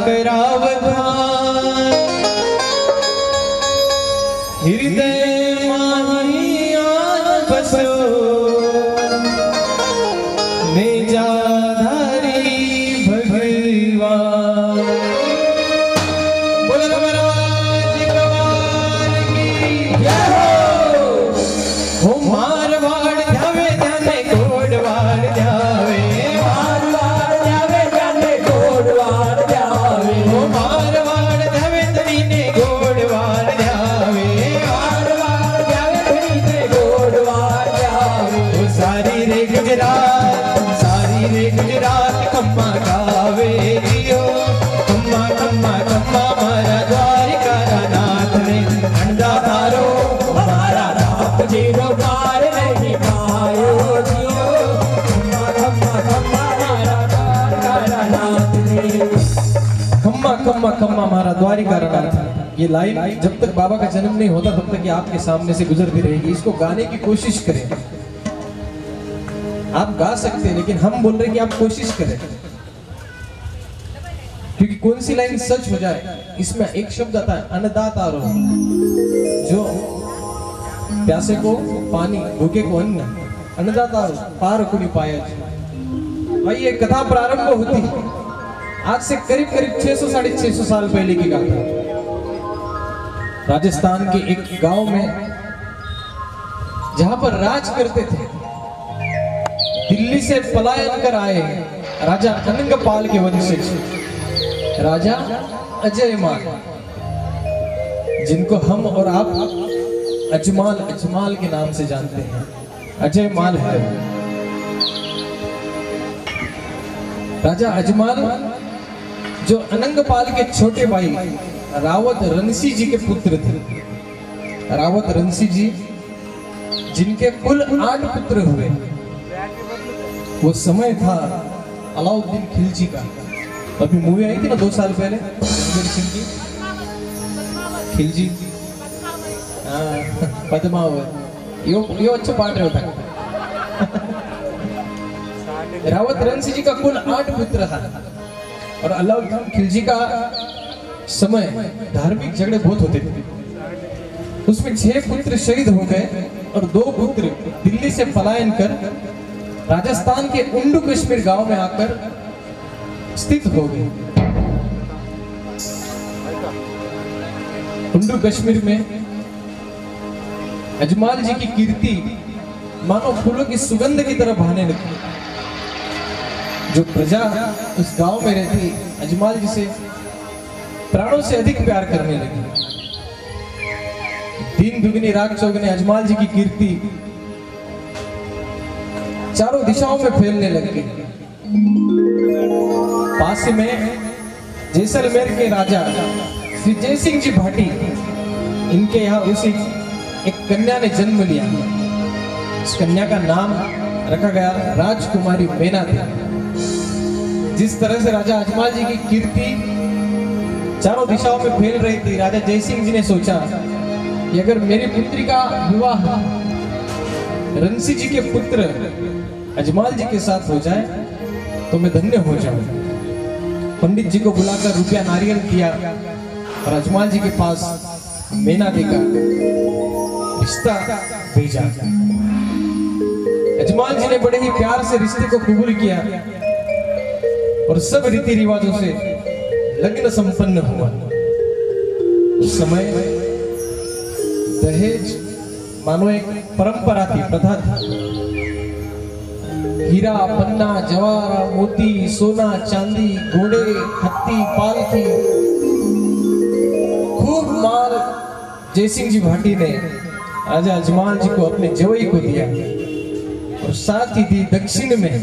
करावधान हृदय माही आन बसो निजाधारी भगवान। बोलो महाराज कमाल की जय हो। मारवाड़ जावे जाने गोडवाड़ जावे, मारवाड़ जावे जाने गोडवाड़ जावे, ओ मारवाड़ जावे तरीने गोडवाड़ जावे, मारवाड़ जावे तरीने गोडवाड़ जावे। ओ सारी रे गुजरात खम्मा गावे जियो, खम्मा खम्मा खम्मा मारा द्वारिका नाथ ने अंडा तारो हमारा राम जीरो पार नहीं पायो जियो, खम्मा खम्मा खम्मा मारा द्वारिका नाथ ने। खम्मा खम्मा खम्मा मारा द्वारिका नाथ, ये लाइन जब तक बाबा का जन्म नहीं होता तब तक ये आपके सामने से गुजरती रहेगी। इसको गाने की कोशिश करें। आप गा सकते हैं लेकिन हम बोल रहे हैं कि आप कोशिश करें, क्योंकि कौन सी लाइन सच हो जाए। इसमें एक शब्द आता है अन्नदातारो, जो प्यासे को पानी भूखे को अन्न, अन्नदातारो पार को नहीं पाया। भाई ये कथा प्रारंभ होती है आज से करीब करीब 600 साढ़े 600 साल पहले की गाथा। राजस्थान के एक गांव में जहां पर राज करते थे, दिल्ली से पलायन कर आए राजा अनंगपाल के वंशज राजा अजयमाल, जिनको हम और आप अजमाल के नाम से जानते हैं। अजयमाल है राजा अजमाल, जो अनंगपाल के छोटे भाई रावत रणसी जी के पुत्र थे। रावत रणसी जी जिनके कुल 8 पुत्र हुए। वो समय था अलाउद्दीन खिलजी का। अभी मूवी आई थी ना 2 साल पहले रणवीर सिंह की, खिलजी पद्मावत, यो अच्छा पार्ट होता है। रावत रणसी जी का कुल 8 पुत्र था और अलाउद्दीन खिलजी का समय धार्मिक झगड़े बहुत होते थे। उसमें 6 पुत्र शहीद हो गए और 2 पुत्र दिल्ली से पलायन कर राजस्थान के उंडू कश्मीर गांव में आकर स्थित हो गए। उंडू कश्मीर में अजमाल जी की कीर्ति मानो फूलों की सुगंध की तरह बहने लगी। जो प्रजा उस गांव में रहती अजमाल जी से प्राणों से अधिक प्यार करने लगी। दिन दुगनी रात चौगनी अजमाल जी की कीर्ति चारों दिशाओं में फैलने लगी। पास में जैसलमेर के राजा श्री जय सिंह जी भाटी, इनके यहाँ उसी एक कन्या ने जन्म लिया। इस कन्या का नाम रखा गया राजकुमारी मैना थी। जिस तरह से राजा अजमाल जी की कीर्ति चारों दिशाओं में फैल रही थी, राजा जय सिंह जी ने सोचा कि अगर मेरी पुत्री का विवाह रणसी जी के पुत्र अजमाल जी के साथ हो जाए तो मैं धन्य हो जाऊं। पंडित जी को बुलाकर रुपया नारियल किया और अजमाल जी के पास मैना देकर रिश्ता भेजा। अजमाल जी ने बड़े ही प्यार से रिश्ते को कबूल किया और सब रीति रिवाजों से लग्न संपन्न हुआ। उस समय दहेज मानो एक परंपरा थी, प्रथा थी। हीरा पन्ना जवारा मोती सोना चांदी घोड़े हत्ती पालकी खूब माल जयसिंह जी भाटी ने राजा अजमाल जी को अपने जवई को दिया और साथ ही दी दक्षिण में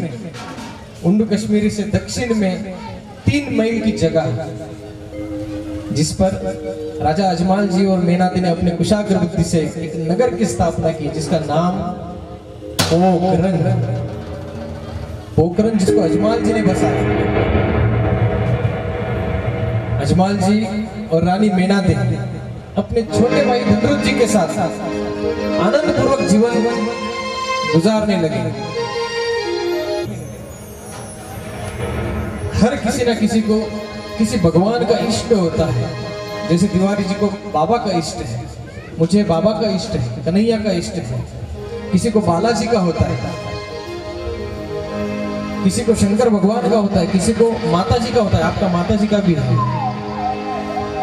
उंडू कश्मीरी से दक्षिण में 3 मील की जगह, जिस पर राजा अजमाल जी और मैनाती ने अपने कुशाग्र बुद्धि से एक नगर की स्थापना की जिसका नाम पोखरण, जिसको अजमाल जी ने बसाया। अजमाल जी और रानी मैनाती अपने छोटे भाई धनरुज जी के साथ आनंद पूर्वक जीवन गुजारने लगे। हर किसी न किसी को किसी भगवान का इष्ट होता है, जैसे तिवारी जी को बाबा का इष्ट है, मुझे बाबा का इष्ट है, कन्हैया का इष्ट है, किसी को बालाजी का होता है, किसी को शंकर भगवान का होता है, किसी को माता जी का होता है, आपका माता जी का भी है।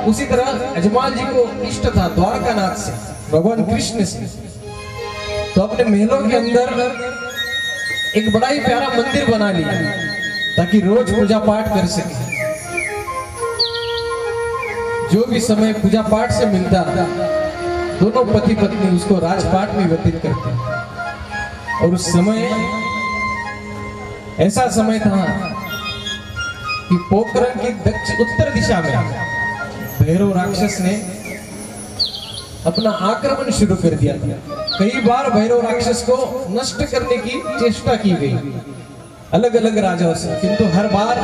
उसी तरह अजमाल जी को इष्ट था द्वारकानाथ से, भगवान कृष्ण से। तो अपने महलों के अंदर एक बड़ा ही प्यारा मंदिर बना लिया ताकि रोज पूजा पाठ कर सके। जो भी समय पूजा पाठ से मिलता दोनों पति पत्नी उसको राजपाट में व्यतीत करते। और उस समय ऐसा समय था कि पोखरण की उत्तर दिशा में भैरव राक्षस ने अपना आक्रमण शुरू कर दिया था। कई बार भैरव राक्षस को नष्ट करने की चेष्टा की गई अलग अलग राजाओं से, किंतु हर बार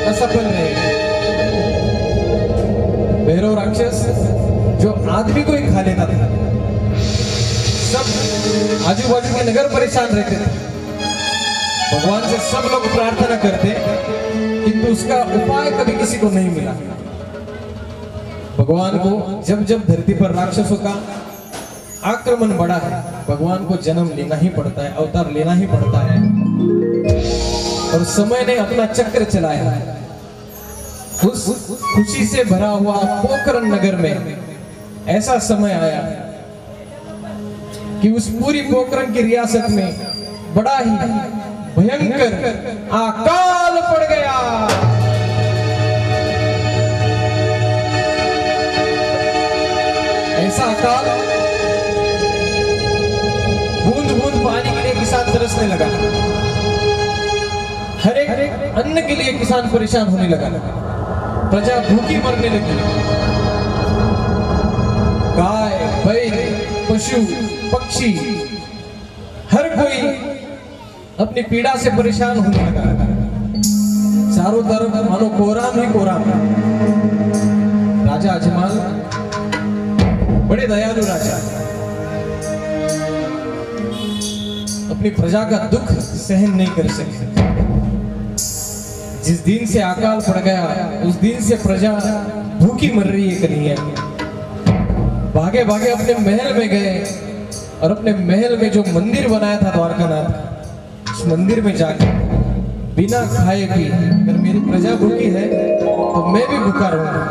असफल रहे। भैरव राक्षस जो आदमी को ही खा लेता था, सब आजू बाजू के नगर परेशान रहते थे। भगवान से सब लोग प्रार्थना करते किंतु उसका उपाय कभी किसी को नहीं मिला। भगवान को जब जब धरती पर राक्षसों का आक्रमण बढ़ा है, भगवान को जन्म लेना ही पड़ता है, अवतार लेना ही पड़ता है। और समय ने अपना चक्र चलाया। उस खुशी से भरा हुआ पोखरण नगर में ऐसा समय आया कि उस पूरी पोखरण की रियासत में बड़ा ही भयंकर अकाल पड़ गया। ऐसा अकाल, बूंद बूंद पानी के लिए किसान तरसने लगा, हर एक अन्न के लिए किसान परेशान होने लगा, प्रजा भूखी मरने लगी। गाय, बैल, पशु, पक्षी, हर कोई अपनी पीड़ा से परेशान होने लगा। चारों तरफ मानो कोहराम ही कोहराम। राजा अजमाल बड़े दयालु राजा, अपनी प्रजा का दुख सहन नहीं कर सके। जिस दिन से अकाल पड़ गया उस दिन से प्रजा भूखी मर रही है। कन्हैया भागे भागे अपने महल में गए और अपने महल में जो मंदिर बनाया था द्वारकानाथ, उस मंदिर में जाकर बिना खाए पिए, अगर मेरी प्रजा भूखी है तो मैं भी भूखा रहूंगा,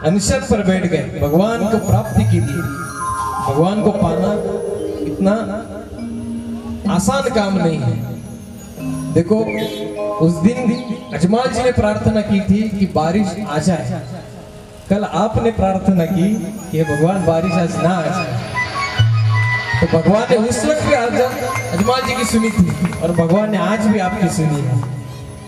अनशन पर बैठ गए भगवान को प्राप्ति के लिए। भगवान को पाना इतना आसान काम नहीं है। देखो उस दिन अजमाल जी ने प्रार्थना की थी कि बारिश आ जाए। कल आपने प्रार्थना की कि भगवान बारिश आज ना आ जाए, तो भगवान ने उस वक्त भी अजमाल जी की सुनी थी और भगवान ने आज भी आपकी सुनी है।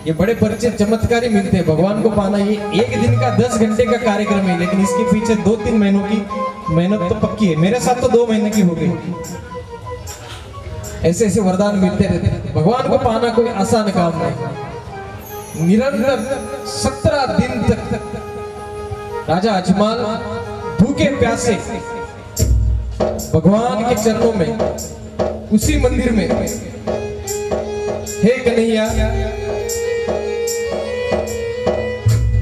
ये बड़े परिचय चमत्कारी मिलते हैं। भगवान को पाना ये एक दिन का 10 घंटे का कार्यक्रम है, लेकिन इसके पीछे 2-3 महीनों की मेहनत तो पक्की है। मेरे साथ तो 2 महीने की हो गई। ऐसे ऐसे वरदान मिलते रहते। भगवान को पाना कोई आसान काम नहीं। निरंतर 17 दिन तक राजा अजमाल भूखे प्यासे भगवान के चरणों में, उसी मंदिर में, हे कन्हैया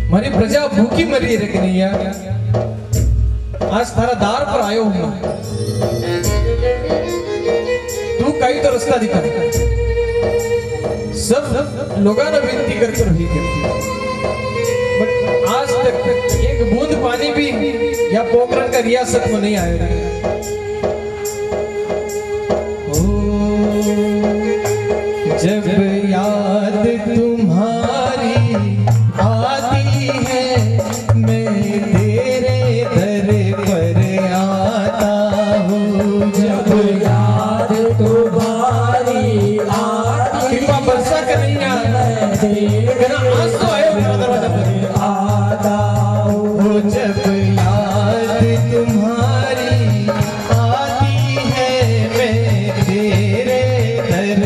हमारी प्रजा भूखी मरी है कन्हैया, आज तारा दार पर आयो हूं, तू कहीं तो रास्ता दिखा। सब लोगों ने विनती करके रही है, बट आज तक एक बूंद पानी भी या पोखरण का रियासत में नहीं आया। जब याद तुम्हारी आती है मैं तेरे दर पर आता हूँ। जब याद तुम्हारी आती है बरसा कन्हैया आज तो आयो दरवाजा पर आता हूँ। जब याद तुम्हारी आती है मैं तेरे दर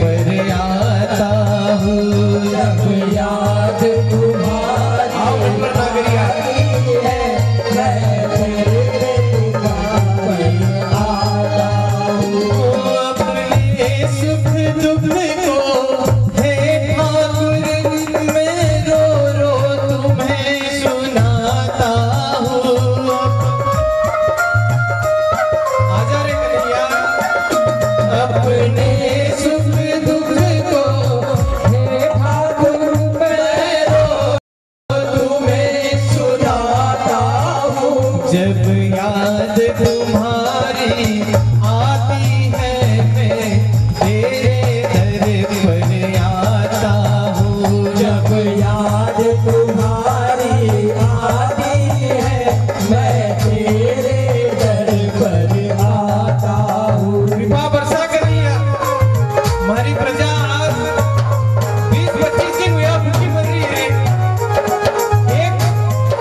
पर आता हूँ। जब याद तुम्हारी आती है मैं तेरे दर पर आता हूँ। अपने सुख दुख को हे ठाकुर मैं रो रो तुम्हें याद तुम्हारी आती है, मैं तेरे दर पर आता हूँ। कृपा वर्षा करिए। हमारी प्रजा आज 20-25 दिन हुआ भूखी मर रही है।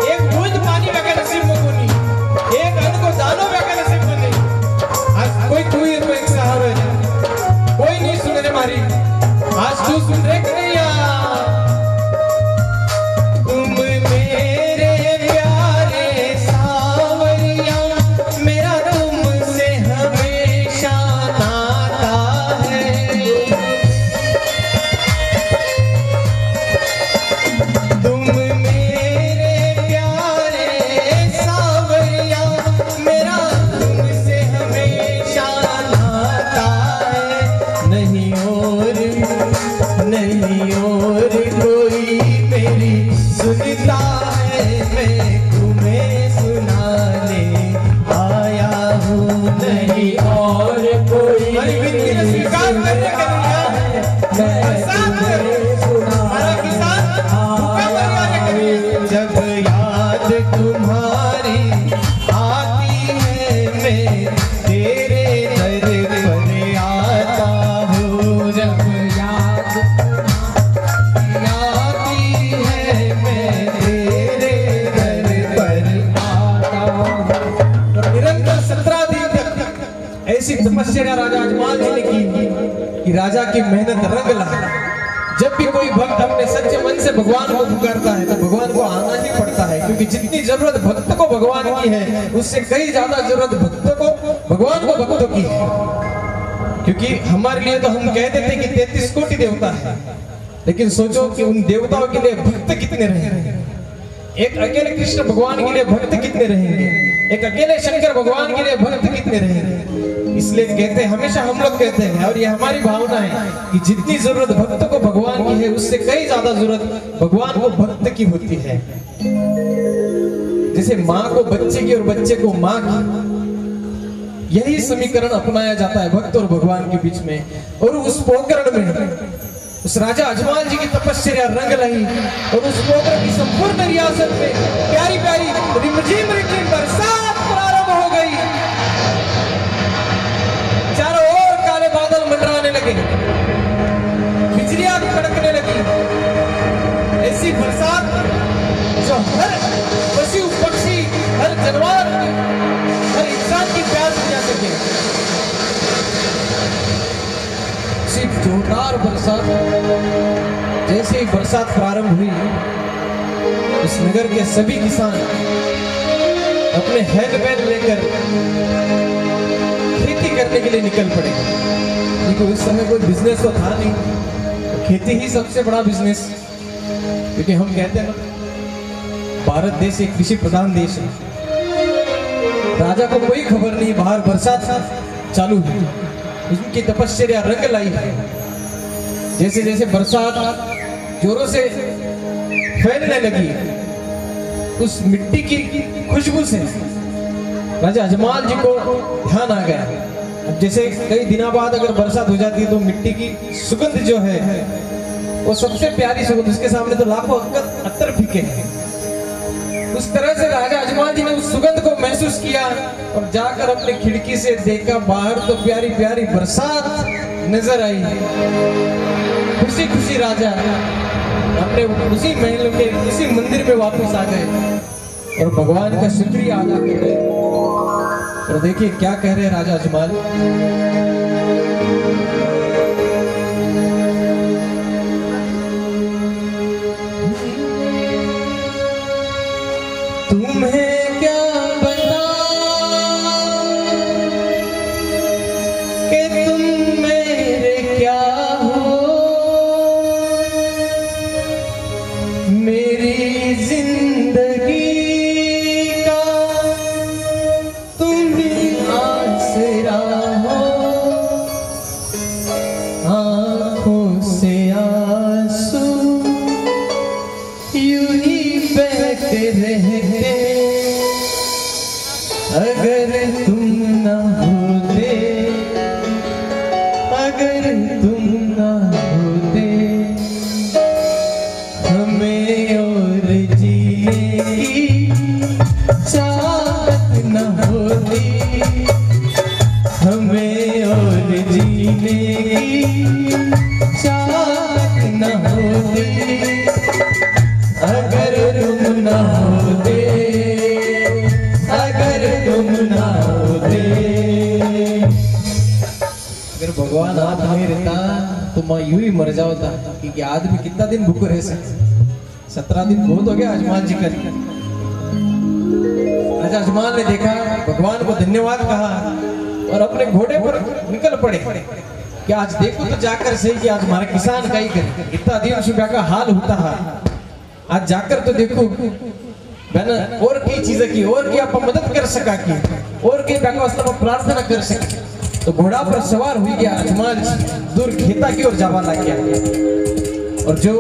एक बूंद पानी का नसीब में कोनी, एक अन्न को दानों का नसीब में नहीं। आज कोई तू ही तो एक सहारा है, कोई नहीं सुन रहे मारी। आज तू सुन रहे कि नहीं? तुम मेरे प्यारे सावरिया, मेरा तुमसे हमेशा नाता है। तुम मेरे प्यारे सावरिया, मेरा तुमसे हमेशा नाता है। नहीं और कोई मेरी सुनता है, मैं तुम्हें सुनाने आया हूँ। नहीं और कोई मेरी स्वीकार करने के लिए जब याद तुम्हारी आती है, मैं तेरे दर पर आता हूँ। जब याद आती है, मैं तेरे दर पर आता हूँ। निरंतर 17 दिन तक ऐसी तपस्या राजा अजमाल जी ने की कि राजा की मेहनत रंग लाई। जब भी कोई भक्त अपने सच्चे मन से भगवान को पुकारता है तो भगवान को आना ही पड़ता है, क्योंकि जितनी जरूरत भक्त को भगवान की है उससे कई ज्यादा जरूरत भक्तों को भगवान को भक्तों की है। क्योंकि हमारे लिए तो हम कहते थे कि 33 कोटि देवता है, लेकिन सोचो कि उन देवताओं के लिए भक्त कितने रहेंगे। एक अकेले कृष्ण भगवान के लिए भक्त कितने रहेंगे, एक अकेले शंकर भगवान के लिए भक्त कितने रहेंगे। इसलिए कहते हैं, हमेशा हम लोग कहते हैं और ये हमारी भावना है कि जितनी जरूरत भक्त को भगवान की है उससे कई ज्यादा जरूरत भगवान को भक्त की होती है। जैसे माँ को बच्चे की और बच्चे को माँ की, यही समीकरण अपनाया जाता है भक्त और भगवान के बीच में। और उस पोकरण में उस राजा अजमाल जी की तपस्या रंग लाई और उस पोकरण की संपूर्ण रियासत में प्यारी प्यारी रिमझिम रिमझिम बरसात प्रारंभ हो गई। चारों ओर काले बादल मंडराने लगे, बिजलियां कड़कने लगी। ऐसी बरसात जो हर पशु पक्षी, हर जानवर, हर इंसान की प्यास बुझा सके। सिर्फ जोरदार बरसात। जैसे ही बरसात प्रारंभ हुई, इस नगर के सभी किसान अपने हैंडबैग लेकर खेती करने के लिए निकल पड़े, क्योंकि उस समय कोई बिजनेस तो था नहीं, तो खेती ही सबसे बड़ा बिजनेस। क्योंकि हम कहते हैं ना, भारत देश एक कृषि प्रधान देश है। राजा को कोई खबर नहीं बाहर बरसात चालू है, उनकी तपस्या रंग लाई है। जैसे जैसे बरसात जोरों से फैलने लगी, उस मिट्टी की खुशबू से राजा अजमाल जी को ध्यान आ गया। अब जैसे कई दिनों बाद अगर बरसात हो जाती है तो मिट्टी की सुगंध जो है वो सबसे प्यारी सुगंध, उसके सामने तो लाखों अत्तर फीके हैं। उस तरह से राजा अजमाल जी ने उस सुगंध को महसूस किया और जाकर अपने खिड़की से देखा बाहर तो प्यारी प्यारी बरसात नजर आई। खुशी खुशी राजा अपने उसी महल के उसी मंदिर में वापस आ गए और भगवान का शुक्रिया अदा कर रहे। और देखिए क्या कह रहे राजा अजमाल। तुम्हें क्या कि तुम मेरे क्या हो, मेरी जिंदगी का तुम ही आसरा हो। आँखों से आंसू यूं ही बहते रहते, अगर तुम न होते, अगर तुम न होते, हमें तो मैं यूं ही मर जाओ था कि आदमी कितना दिन भूखे रह सकते। 17 दिन बहुत हो गया अजमान जी कर। राजा अजमान ने देखा, भगवान को धन्यवाद कहा और अपने घोड़े पर निकल पड़े कि आज देखो तो जाकर सही कि आज हमारे किसान का ही करे, इतना दिन सुबह का हाल होता है, आज जाकर तो देखो मैंने और कई चीजें की और की आप मदद कर सका की और कई वास्ते में प्रार्थना कर सके। तो घोड़ा पर सवार हुई गया अजमान दूर खेता की ओर जावा लग गया। और जो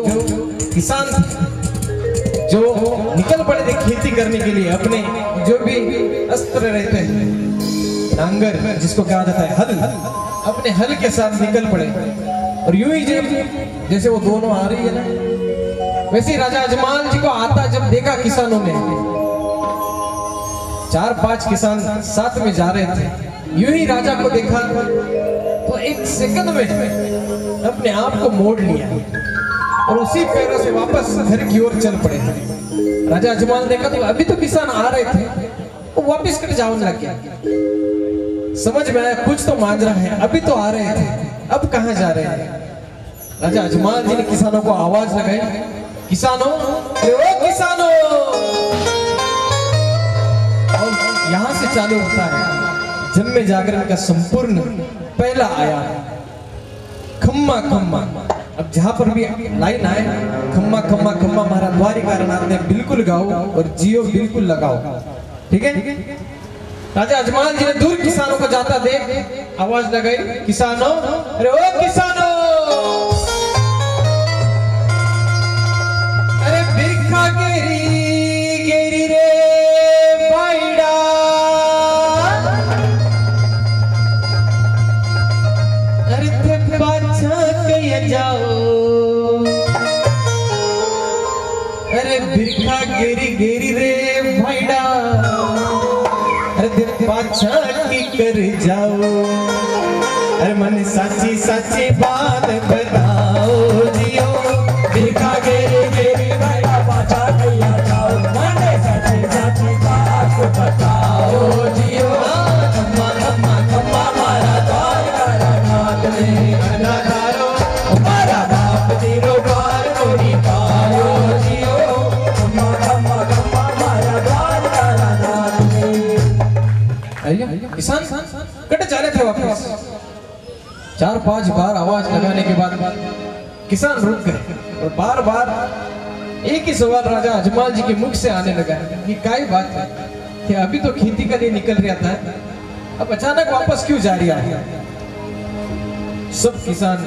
किसान जो निकल पड़े थे खेती करने के लिए, अपने जो भी अस्त्र रहते हैं, नांगर जिसको कहा जाता है हल, अपने हल के साथ निकल पड़े। और यूं ही जैसे वो दोनों आ रही है ना, वैसे ही राजा अजमान जी को आता जब देखा किसानों ने, 4-5 किसान साथ में जा रहे थे, यूं ही राजा को देखा तो एक सेकंड में अपने आप को मोड़ लिया और उसी पैरों से वापस घर की ओर चल पड़े। राजा अजमान ने देखा तो अभी तो किसान आ रहे थे, वो वापस कर जाने लग गया। समझ में आया कुछ तो मांग रहा है, अभी तो आ रहे थे, अब कहां जा रहे हैं। राजा अजमान जी ने किसानों को आवाज लगाई, किसानों, ओ किसानों। और यहां से चालू होता है जन्मे जागरण का संपूर्ण पहला आया, खम्मा खम्मा। अब जहां पर भी लाइन आए, खम्मा खम्मा खम्मा महाराज द्वारिका नाथ ने बिल्कुल गाओ और जियो बिल्कुल लगाओ, ठीक है। राजा अजमान जी ने दूर किसानों को जाता देख आवाज लगाई, किसानों, अरे ओ किसानों, अरे बिरखा गेरी गेरी रे भाईड़ा, अरे थे बादशाह कह जाओ, अरे बिरखा गेरी गेरी रे भाईड़ा, अरे बादशाह की कर जाओ, अरे मन साची साची बात बताओ जियो, बिरखा गेरी गेरी भाईड़ा बादशाह कहिया जाओ, मन साची साची बात बताओ जियो, खम्मा खम्मा खम्मा मारा द्वारका नाथ ने अन्ना धारो, हमारा बाप तेरो द्वार को निकालो जियो, खम्मा खम्मा खम्मा मारा द्वारका नाथ ने। किसान कटे जा रहे थे वापस। 4-5 बार आवाज लगाने के बाद किसान रुक गए और बार बार एक ही सवाल राजा अजमान जी के मुख से आने लगा कि क्या बात है कि अभी तो खेती के लिए निकल रहा था, अब अचानक वापस क्यों जा रहा है। सब किसान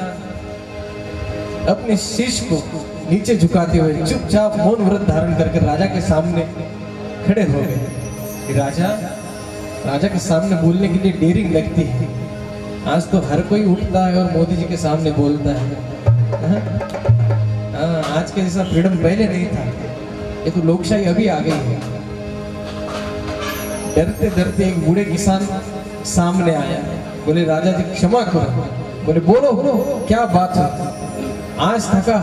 अपने शीश को नीचे झुकाते हुए चुपचाप मौन व्रत धारण करके राजा के सामने खड़े हो गए। राजा के सामने बोलने के लिए डेयरिंग लगती है। आज तो हर कोई उठता है और मोदी जी के सामने बोलता है। आज के जैसा फ्रीडम पहले नहीं था, ये तो लोकशाही अभी आ गई है। डरते डरते एक बूढ़े किसान सामने आया, बोले राजा जी क्षमा करो। बोले बोलो क्या बात है। आज थका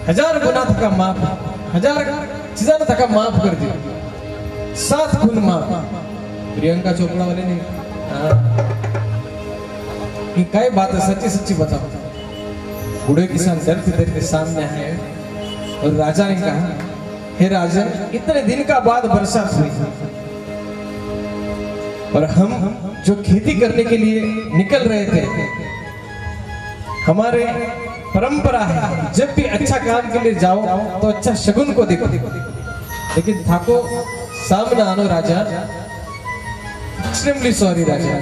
हजार गुना थका माफ, 1000 चीजा थका माफ कर दियो, 7 गुण माफ। प्रियंका चोपड़ा वाले ने क्या बात है, सच्ची सच्ची बताओ। बूढ़े किसान डरते डरते सामने आए और राजा ने कहा, हे राजा, इतने दिन का बाद बरसात हुई और हम जो खेती करने के लिए निकल रहे थे, हमारे परंपरा है जब भी अच्छा काम के लिए जाओ तो अच्छा शगुन को देखो। लेकिन ठाको सामने आनो राजा, एक्सट्रीमली सॉरी राजा,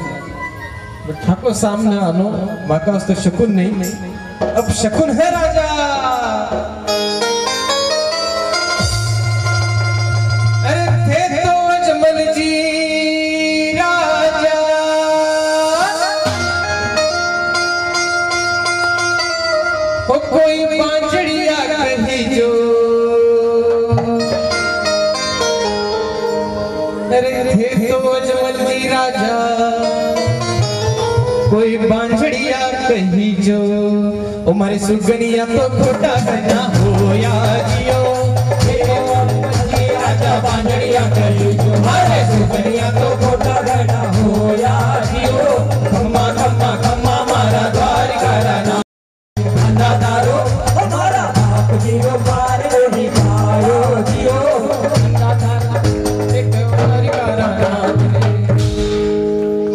ठाकुर सामने आनो माका तो शकुन नहीं, अब शकुन है राजा। अरे थे तो अजमल जी राजा, हो कोई बांझड़िया कही जो, अरे थे तो अजमल जी राजा, कोई बांझड़िया कही जो, ओ मारे सुगनिया तो खोटा बना हो या जियो, राजा बांझड़िया कही जो, मारे सुगनिया तो खोटा बना हो या जियो, खम्मा खम्मा खम्मा मारा द्वारिका। पार नहीं पायो जियो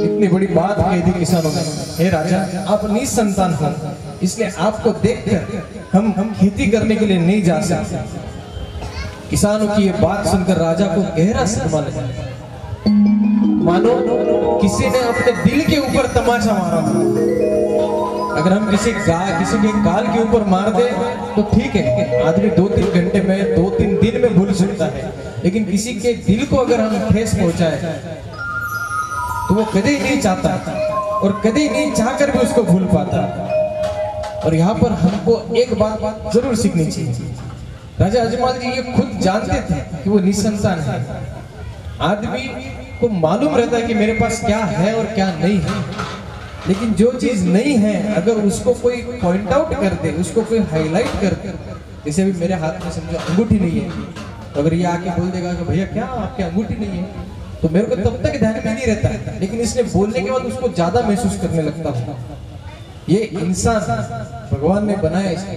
इतनी बड़ी बात कह दी किसानों ने। हे राजा, आप निसंतान हो, इसलिए आपको देखकर हम खेती करने के लिए नहीं जा सकते। किसानों की ये बात सुनकर राजा को गहरा सदमा लगा, मानो किसी ने अपने दिल के ऊपर तमाचा मारा। अगर हम किसी के गाल के ऊपर मार दे तो ठीक है, आदमी 2-3 घंटे में 2-3 दिन में भूल सकता है, लेकिन किसी के दिल को अगर हम ठेस पहुंचाए तो वो कभी नहीं चाहता और कभी नहीं चाहकर भी उसको भूल पाता। और यहाँ पर हमको एक बात जरूर सीखनी चाहिए। राजा अजमल जी ये खुद जानते थे कि वो निसंतान है। आदमी को मालूम रहता है कि मेरे पास क्या है और क्या नहीं है, लेकिन जो चीज नहीं है अगर उसको कोई पॉइंट आउट कर दे, उसको कोई हाईलाइट कर दे, जैसे अभी मेरे हाथ में समझो अंगूठी नहीं है, तो अगर ये आके बोल देगा कि भैया क्या आपकी अंगूठी नहीं है, तो मेरे को तब तक ध्यान में नहीं रहता, लेकिन इसने बोलने के बाद उसको ज्यादा महसूस करने लगता था। ये इंसान भगवान ने बनाया इसको।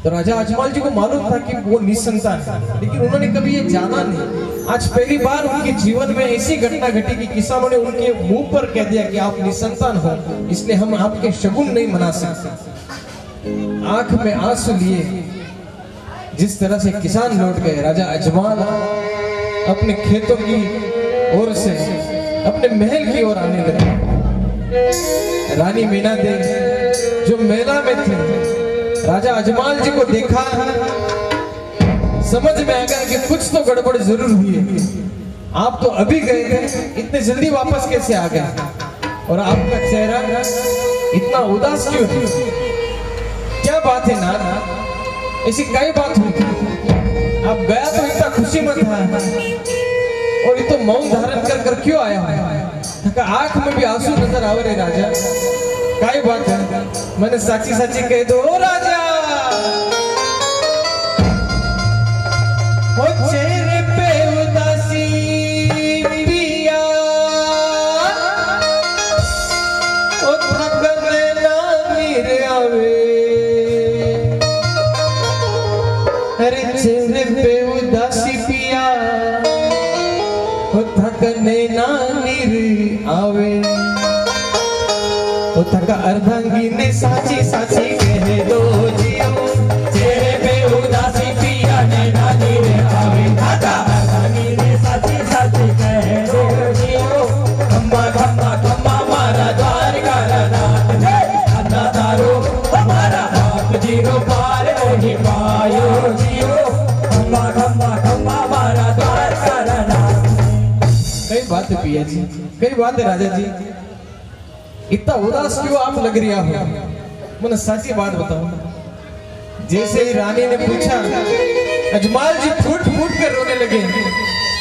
तो राजा अजमल जी को मालूम था कि वो निसंतान है, लेकिन उन्होंने कभी ये जाना नहीं। आज पहली बार उनके जीवन में ऐसी घटना घटी कि किसानों ने उनके मुंह पर कह दिया कि आप निसंतान हो, इसलिए हम आपके शगुन नहीं मना सकते। आंख में आंसू लिए जिस तरह से किसान लौट गए, राजा अजमल अपने खेतों की ओर से अपने महल की ओर आने लगे। रानी मीना देवी जो मेला में थे, राजा अजमल जी को देखा, समझ में आ गया कि कुछ तो गड़बड़ जरूर हुई है। आप तो अभी गए थे, इतने जल्दी वापस कैसे आ गए, और आपका चेहरा इतना उदास क्यों है? क्या बात है नाना, ऐसी कई बात हुई थी? आप गया तो इतना खुशी में था और ये तो मौन धारण कर क्यों आया है? आंख में भी आंसू नजर आ रहे राजा, काय बात है? मैंने साची साची कह दो ओ राजा, ओ चेहरे पे उदासी पिया, ओ थकने ना नीर आवे, अरे चेहरे पे उदासी पिया, ओ थकने ना नीर आवे, ओ थका अर्धांगी ने साची साची कह दो जियो, चेहरे पे उदासी पिया नैना नीर आवे, थका अर्धांगी ने साची साची कह दो जियो, खम्मा खम्मा खम्मा मारा द्वारका नाथ है, अन्नदारो हमारा बाप जीरो पार नहीं पायो जियो, खम्मा खम्मा खम्मा मारा द्वारका नाथ। कई बात है पिया जी, कई बात है राजा जी, इतना उदास क्यों आप लग रहा हो? मैंने सच्ची बात बताऊं। जैसे ही रानी ने पूछा, अजमल जी फूट फूट कर रोने लगे।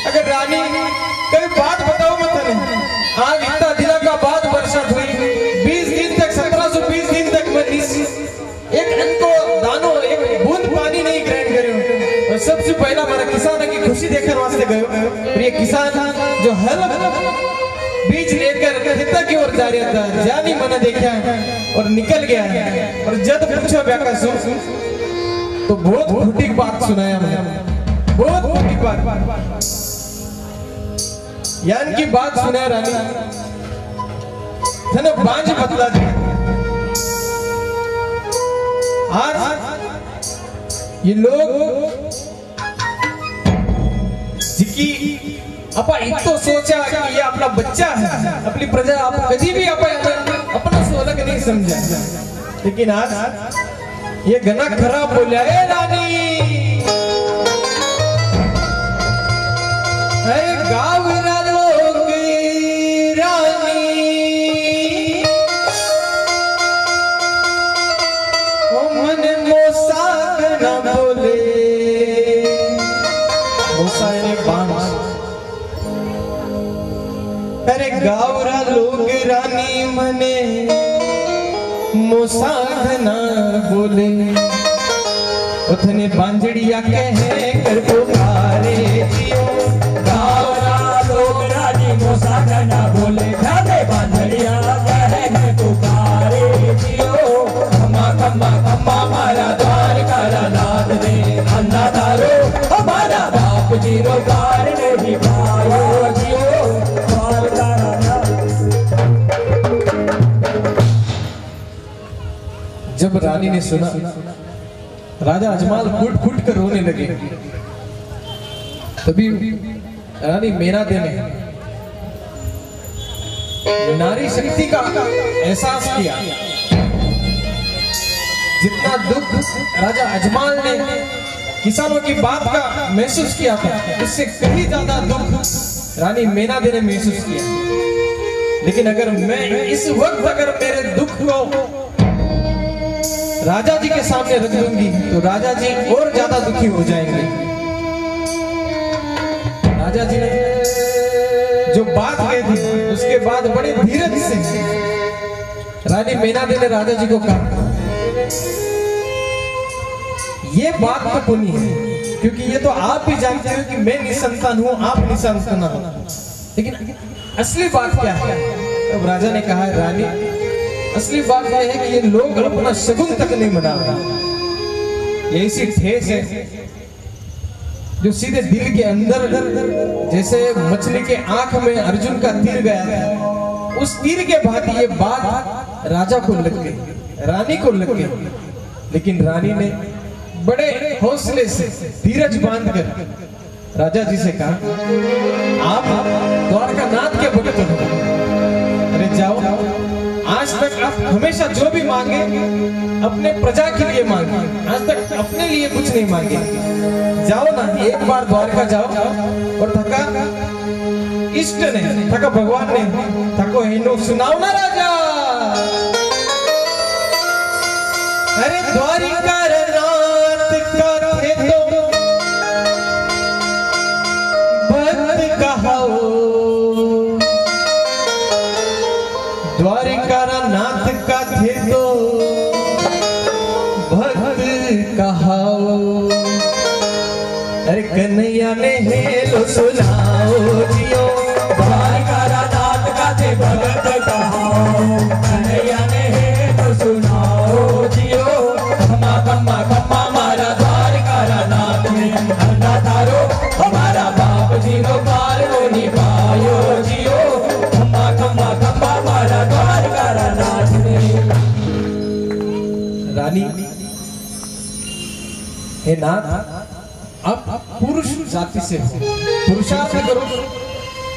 अगर रानी कभी बात बताओ मत, आज इतना दिनों का बाद बरसात हुई, 20 दिन तक 1720 दिन तक मैं एक अन्न को दानो एक बूंद पानी नहीं ग्रहण करे। और सबसे पहला हमारा किसान की खुशी देखने वास्ते गए, और ये किसान जो हल बीज लेकर खेता की ओर जा रहा था, जानी मना देखा और निकल गया। और जब पूछो व्याका तो बहुत फूटी बात सुनाया मैंने, बहुत फूटी बात, यान की बात सुनाया रानी थे ना, बांझ बदला दी। आज ये लोग जिकी अपा इतो सोचा कि ये अपना बच्चा है, अपनी प्रजा आप कभी भी अपना से अलग नहीं समझा, लेकिन आज ये गना खराब बोलिया, ए रानी है गाँव लोग रानी, ओ मन मोसा न बोले, मोसा ने बांध, अरे गावरा लोग रानी मने मोसाधना बोले, उतने बांझड़िया कहे कर पुकारे जियो, गावरा लोग रानी मोसाधना बोले, ढाले बांझड़िया कहे कर पुकारे जियो, खम्मा खम्मा खम्मा मारा द्वारका नाथ ने, अन्ना रानी ने सुना, राजा अजमाल फूट फूट कर रोने लगे। तभी रानी मेनादे ने नारी शक्ति का एहसास किया। जितना दुख राजा अजमाल ने किसानों की बात का महसूस किया था, उससे कहीं ज्यादा दुख रानी मेनादे ने महसूस किया। लेकिन अगर मैं इस वक्त अगर मेरे दुख को राजा जी के सामने रख दूंगी तो राजा जी और ज्यादा दुखी हो जाएंगे। राजा जी ने जो बात कही थी उसके बाद बड़े धीरज से रानी मेनादे ने राजा जी को कहा, ये बात तो पुनी है, क्योंकि ये तो आप भी जानते हो कि मैं निसंतान हूं, आप निसंतान हो, लेकिन असली बात क्या है? तब राजा ने कहा, रानी असली बात यह है कि ये लोग अपना शगुन तक नहीं मना रहे। ये ऐसी ठेस है जो सीधे दिल के अंदर, जैसे मछली के आंख में अर्जुन का तीर गया था, उस तीर के भांति ये बात राजा को लग गई, रानी को लग गई। लेकिन रानी ने बड़े हौसले से धीरज बांधकर राजा जी से कहा, आप द्वारकानाथ के भक्त हो, अरे जाओ, आज तक आप हमेशा जो भी मांगे अपने प्रजा के लिए मांगे, आज तक अपने लिए कुछ नहीं मांगे। जाओ ना, एक बार द्वारका जाओ और थका इष्ट ने, थका भगवान ने, थको हिनो सुनाओ ना राजा। अरे द्वारिका नाथ का थे तो भक्त कहाओ, द्वारिका नाथ का थे तो भक्त कहाओ। अरे कन्हैया ने हेलो सुनाओ जियो, द्वारिका नाथ का थे भक्त कहाओ, कन्हैया ने हेलो सुनाओ जियो। खम्मा खम्मा खम्मा मारा द्वारिका नाथ ने, अन्ना तारो हमारा बाप जी रो पार को निभायो जियो। खम्मा खम्मा खम्मा मारा द्वारिका नाथ ने। रानी, हे नाथ, आप पुरुष जाति से हो, पुरुषार्थ करो।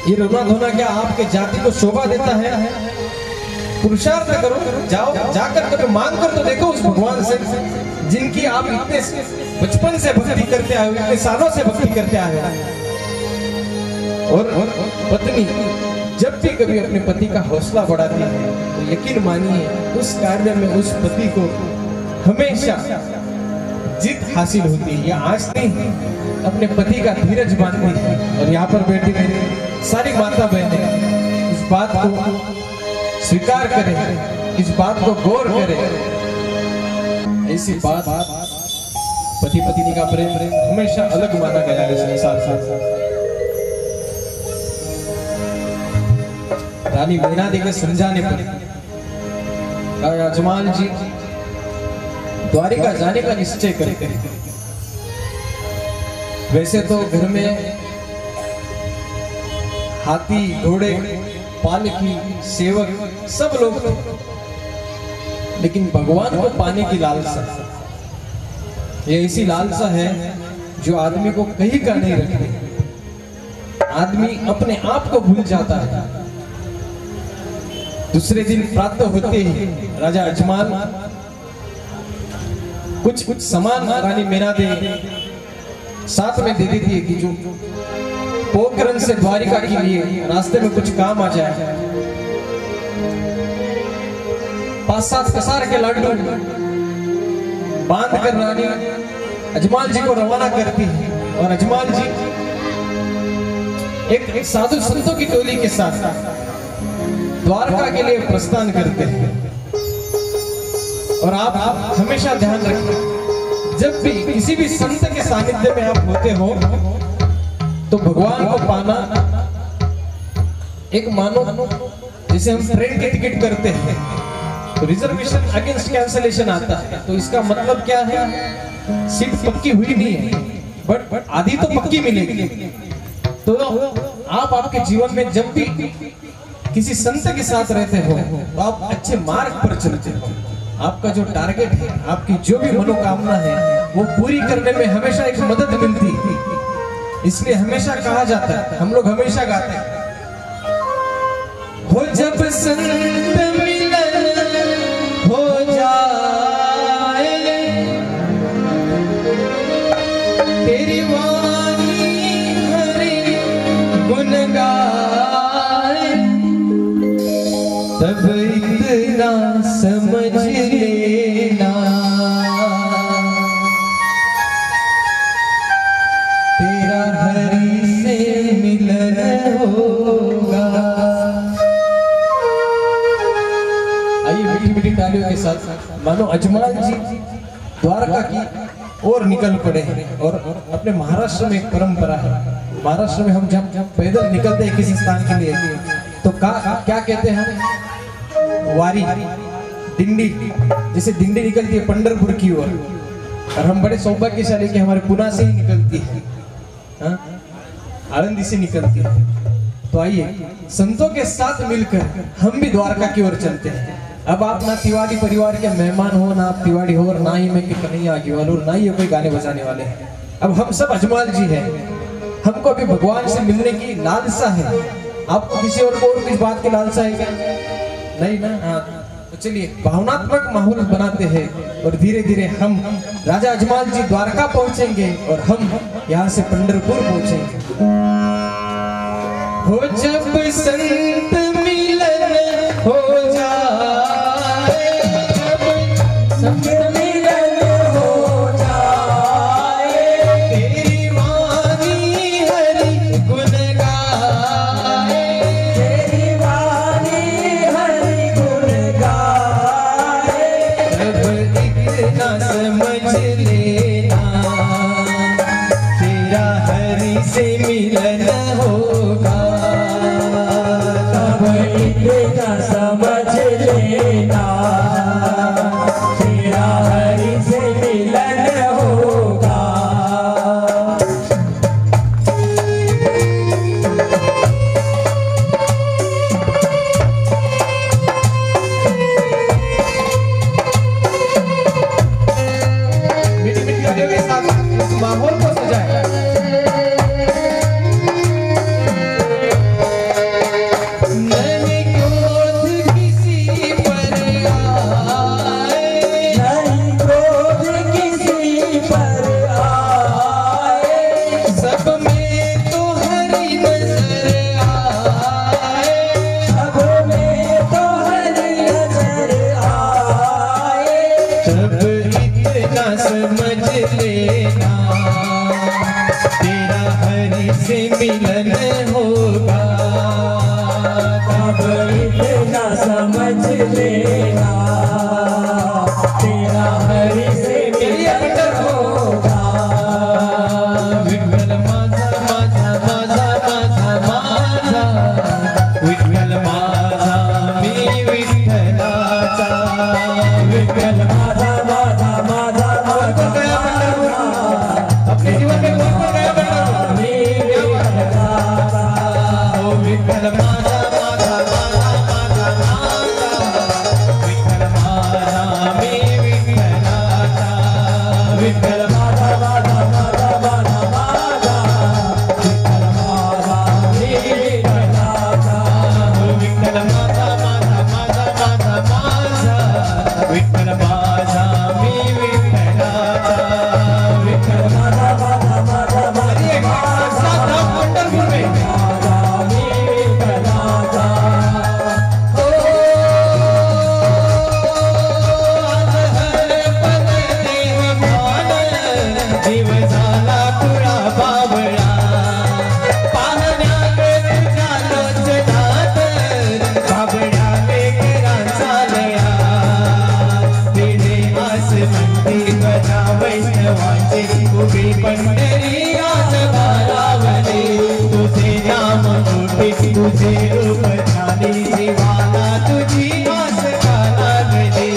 ये रोना धोना क्या आपके जाति को शोभा देता है? पुरुषार्थ करो, जाओ, जाकर कभी मांग कर तो देखो उस भगवान से जिनकी आप इतने बचपन से भक्ति करते आए हो, इतने सालों से भक्ति करते आए हो। और पत्नी जब भी कभी अपने पति का हौसला बढ़ाती है तो यकीन मानिए उस कार्य में उस पति को हमेशा जीत हासिल होती है। या आज नहीं, अपने पति का धीरज बांधती है। और यहाँ पर बैठी मेरी सारी माता बहनें इस बात को स्वीकार करें, इस बात को गौर करें। ऐसी बात पति पत्नी का प्रेम हमेशा अलग माना गया है संसार से। रानी मेनादे के समझाने पर अजमाल जी द्वारिका जाने का निश्चय करते हैं। वैसे तो घर में हाथी, घोड़े, पालकी, सेवक सब लोग थे, लेकिन भगवान को पाने की लालसा, ये ऐसी लालसा है जो आदमी को कहीं का नहीं रखती। आदमी अपने आप को भूल जाता है। दूसरे दिन प्रातः होते ही राजा अजमाल कुछ सामान रानी मेनादे साथ में दे देती है कि जो पोखरण से द्वारिका के लिए रास्ते में कुछ काम आ जाए। 5-7 कसार के लड्डू बांध कर रानी अजमाल जी को रवाना करती है। और अजमाल जी एक साधु संतों की टोली के साथ द्वारका के लिए प्रस्थान करते हैं। और आप हमेशा ध्यान रखें, जब भी किसी भी संत के सानिध्य में आप होते हो तो भगवान को पाना एक मानो जैसे हम ट्रेन की टिकट करते हैं तो रिजर्वेशन अगेंस्ट कैंसलेशन आता है। तो इसका मतलब क्या है? सीट पक्की हुई नहीं है, बट आधी तो पक्की मिलेगी। तो आप आपके जीवन में जब भी किसी संत के साथ रहते हो तो आप अच्छे मार्ग पर चलते हो। आपका जो टारगेट है, आपकी जो भी मनोकामना है, वो पूरी करने में हमेशा एक मदद मिलती है। इसलिए हमेशा कहा जाता है, हम लोग हमेशा गाते हैं, हो जब संत मिलन हो जाए, तेरी वाणी हरि गुण गाए, तब इतना समझ लेना तेरा हरि से मिलन होगा। आइए मीठी मीठी तालियों के साथ मानो अजमल जी द्वारका की और निकल पड़े हैं। और अपने महाराष्ट्र में एक परंपरा है, महाराष्ट्र में हम जब पैदल निकलते हैं किसी स्थान के लिए तो क्या कहते हैं, वारी दिंडी, जैसे दिंडी निकलती है पंढरपुर की ओर, और हम बड़े सौभाग्यशाली कि हमारे पुणे से ही निकलती है, आनंदी से निकलती है। तो आइए संतों के साथ मिलकर हम भी द्वारका की ओर चलते हैं। अब आप ना तिवारी परिवार के मेहमान हो, ना आप तिवारी हो, और ना ही मैं कन्हैया आगे और ना ही कोई गाने बजाने वाले हैं। अब हम सब अजमल जी हैं, हमको अभी भगवान से मिलने की लालसा है। आपको किसी और को और किस बात की लालसा है क्या? नहीं ना? हाँ, तो चलिए भावनात्मक माहौल बनाते हैं और धीरे धीरे हम राजा अजमल जी द्वारका पहुंचेंगे और हम यहाँ से पंढरपुर पहुंचेंगे। हो जब संत मिलन हो जाए, जब संत मिलन हो जाए, तेरी वाणी हरि गुण गाए, तेरी वाणी हरि गुण गाए, तब इतना समझ लेना तेरा हरि से मिलन होगा। तब इतना समझ लेना तेरा हरि से मिलन होगा। मीठी मीठी तालियों के साथ इस माहौल को सजाए। नहीं क्रोध किसी पर आए, नहीं क्रोध किसी पर आए, सब में तो हरि नजर आए, सब में तो हरि नजर आए, तब इतना समझ लेना तेरा हरि से मिलन होगा। तब इतना समझ लेना तेरा हरि से मिलन होगा। विठ्ठल माझा माझा माझा माझा माझा, विठ्ठल माझा मी विठ्ठलाचा, विठ्ठल माझा माझा माझा माझा, अपने जीवन में कौन कौन गया पंढरपुर? मी विठ्ठलाचा, ओ विठ्ठल माझा माझा माझा माझा माझा, विठ्ठल माझा मी विठ्ठलाचा, विठ्ठल माझा माझा माझा माझा माझा, विठ्ठल माझा मी विठ्ठलाचा, ओ विठ्ठल माझा माझा माझा माझा माझा, विठ्ठल माझा मी विठ्ठलाचा, विठ्ठल माझा माझा माझा माझा, साथ हम पंढरपुर में माझा मी विठ्ठलाचा। ओ आज हर पद देह भान, जीव झाला पुरा बावळा, पाहण्यात तुझ्या लोचनात बाबड्या लेकरा चालया, वेढे आस म्हणते गजा वैष्णवांचे, उभी पंढरी आज भारावले, तुझे नाम मोठे तुझे रूप छानी, जीवाला तुझी आस का लागले,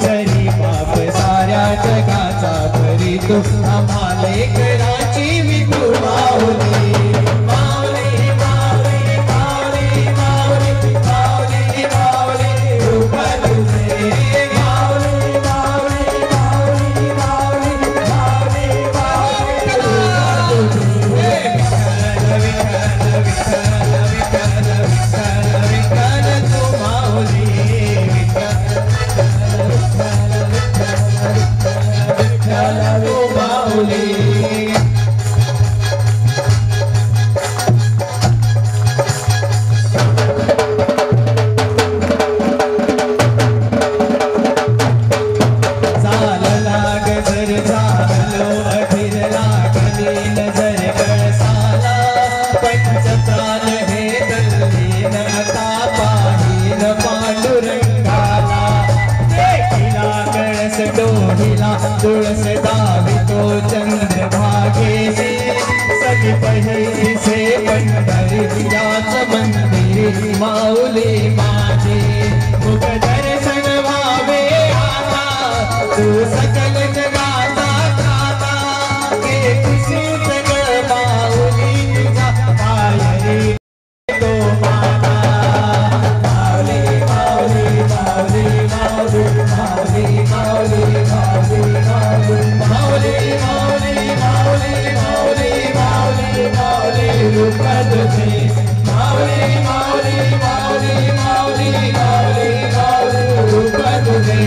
जरी बाप साऱ्या जगाचा तरी तू आम्हाले कराची विठू माऊली, माऊली माऊली माऊली माऊली माऊली माऊली रूप तुझे, माऊली नजर कळसाला पंचप्राण हे तल्लीन आता पाहीन पांडुरंगाला देखिला कळस डोहिला तुळस दावितो चंद्रभागेशी सगळी पहिली से पंढरीयाच मंदिर माऊली माझे मुख दर्शन व्हावे आता तू सकल जगाचा त्राता हे खुशीत ग माऊली तुझा पायरी तो माता माऊली माऊली माऊली माऊली माऊली माऊली माऊली माऊली माऊली माऊली माऊली माऊली माऊली रूप तुझे माऊली माऊली माऊली माऊली माऊली माऊली रूप तुझे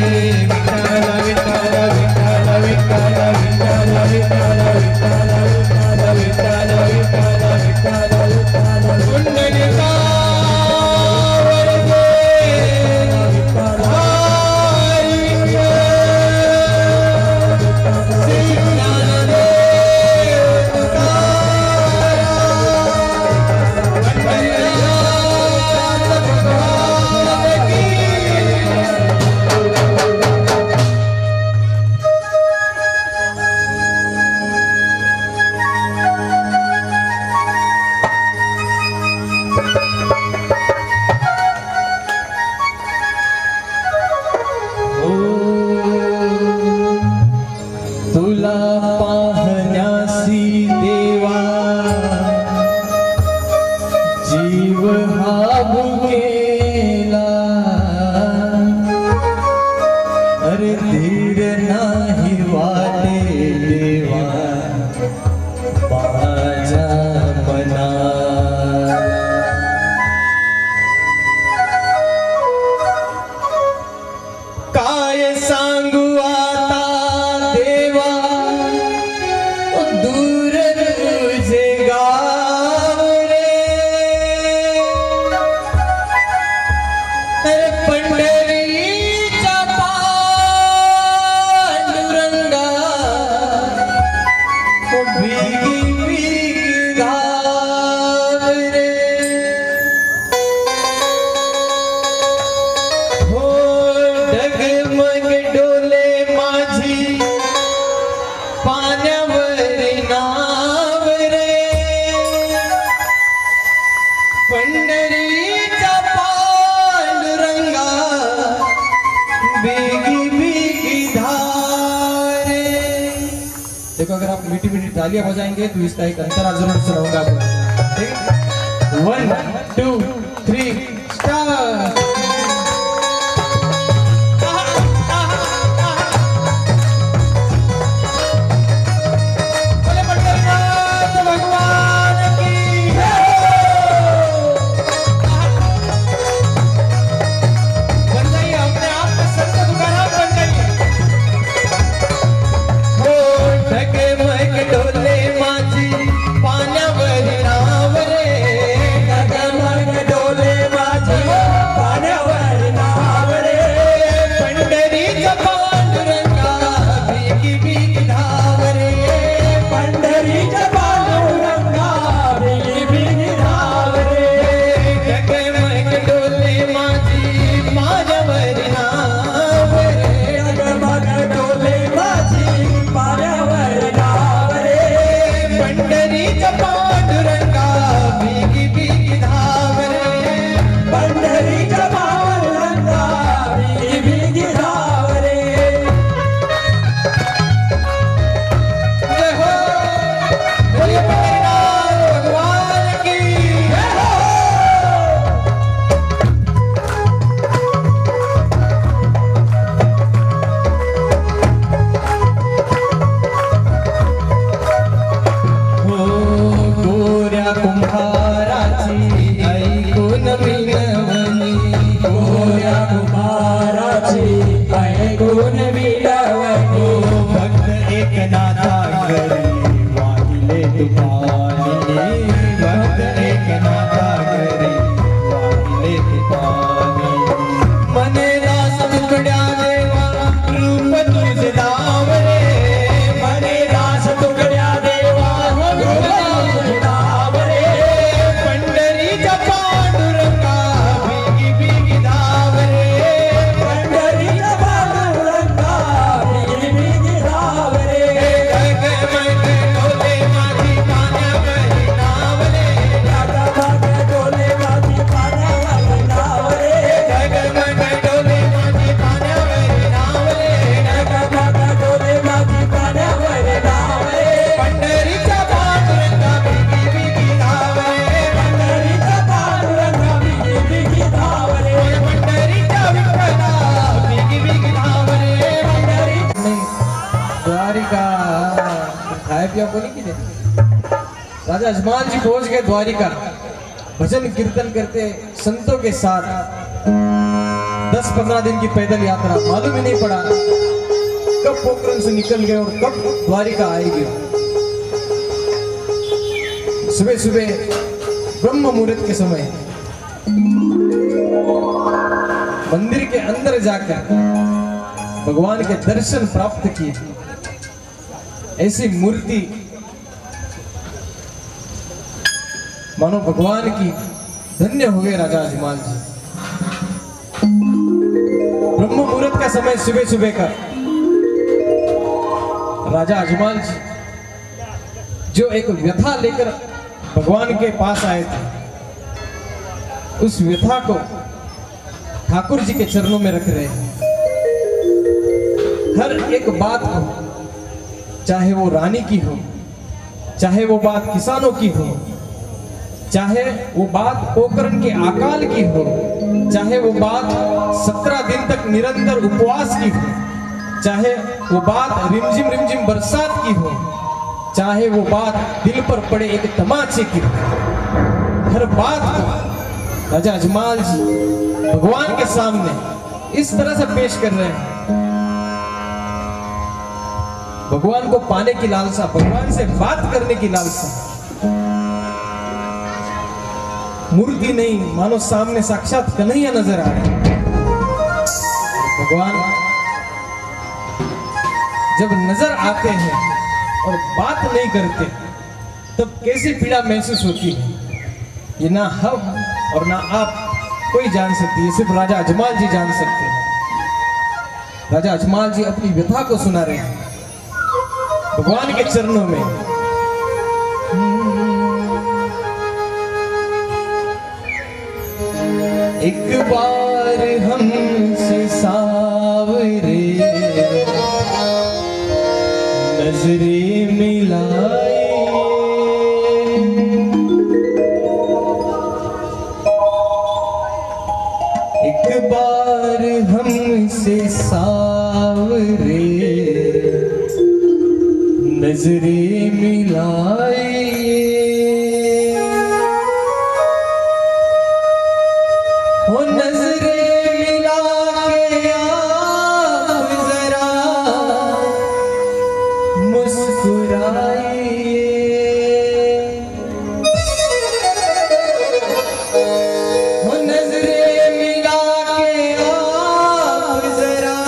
विठ्ठल विठ्ठल विठ्ठल विठ्ठल विठ्ठल विठ्ठल विठ्ठल विठ्ठल विठ्ठल विठ्ठल विठ्ठल कुंडलिका वरदे तुला पाहण्यासी देवा जीव हा भुकेला अरे धीर नाही वाटे देवा माझ्या मना काय सांगू आता देवा दूर तुझे गाव रे अरे पंढरीच्या पांडुरंगा भीगी भीगी गाव रे हो डगमग डोले माझी पाण्यावरी नाव रे पंढरीचा पांडुरंगा बेगी बेगी धारे। देखो अगर आप मीठी मीठी तालियां बजाएंगे तो इसका एक अंतरा जरूर सुनाऊंगा आपको। ठीक है 1 2 3 स्टार्ट। पाण्यावरी नाव रे डगमग डोले राजा अजमाल जी पहुंच गए द्वारिका। भजन कीर्तन करते संतों के साथ 10-15 दिन की पैदल यात्रा, मालूम ही नहीं पड़ा कब पोखरण से निकल गए और कब द्वारिका आएगी। सुबह सुबह ब्रह्म मुहूर्त के समय मंदिर के अंदर जाकर भगवान के दर्शन प्राप्त किए। ऐसी मूर्ति मानो भगवान की धन्य हो गए राजा अजमाल जी। ब्रह्म मुहूर्त का समय सुबह सुबह का राजा अजमाल जी जो एक व्यथा लेकर भगवान के पास आए थे, उस व्यथा को ठाकुर जी के चरणों में रख रहे हैं। हर एक बात को, चाहे वो रानी की हो, चाहे वो बात किसानों की हो, चाहे वो बात पोखरण के अकाल की हो, चाहे वो बात 17 दिन तक निरंतर उपवास की हो, चाहे वो बात रिमझिम बरसात की हो, चाहे वो बात दिल पर पड़े एक तमाचे की हो, हर बात को राजा अजमाल जी भगवान के सामने इस तरह से पेश कर रहे हैं। भगवान को पाने की लालसा, भगवान से बात करने की लालसा। मूर्ति नहीं, मानो सामने साक्षात कन्हैया नजर आ रहे हैं। भगवान जब नजर आते हैं और बात नहीं करते, तब कैसी पीड़ा महसूस होती है, ये ना हम और ना आप कोई जान सकती है, सिर्फ राजा अजमाल जी जान सकते हैं। राजा अजमाल जी अपनी व्यथा को सुना रहे हैं भगवान के चरणों में। एक बार हमसे सावरे नजरें मिलाए, एक बार हमसे सावरे नजरें मिलाए, वो नजरें मिला के आप जरा मुस्कुराइए, वो नजरें मिला के आप जरा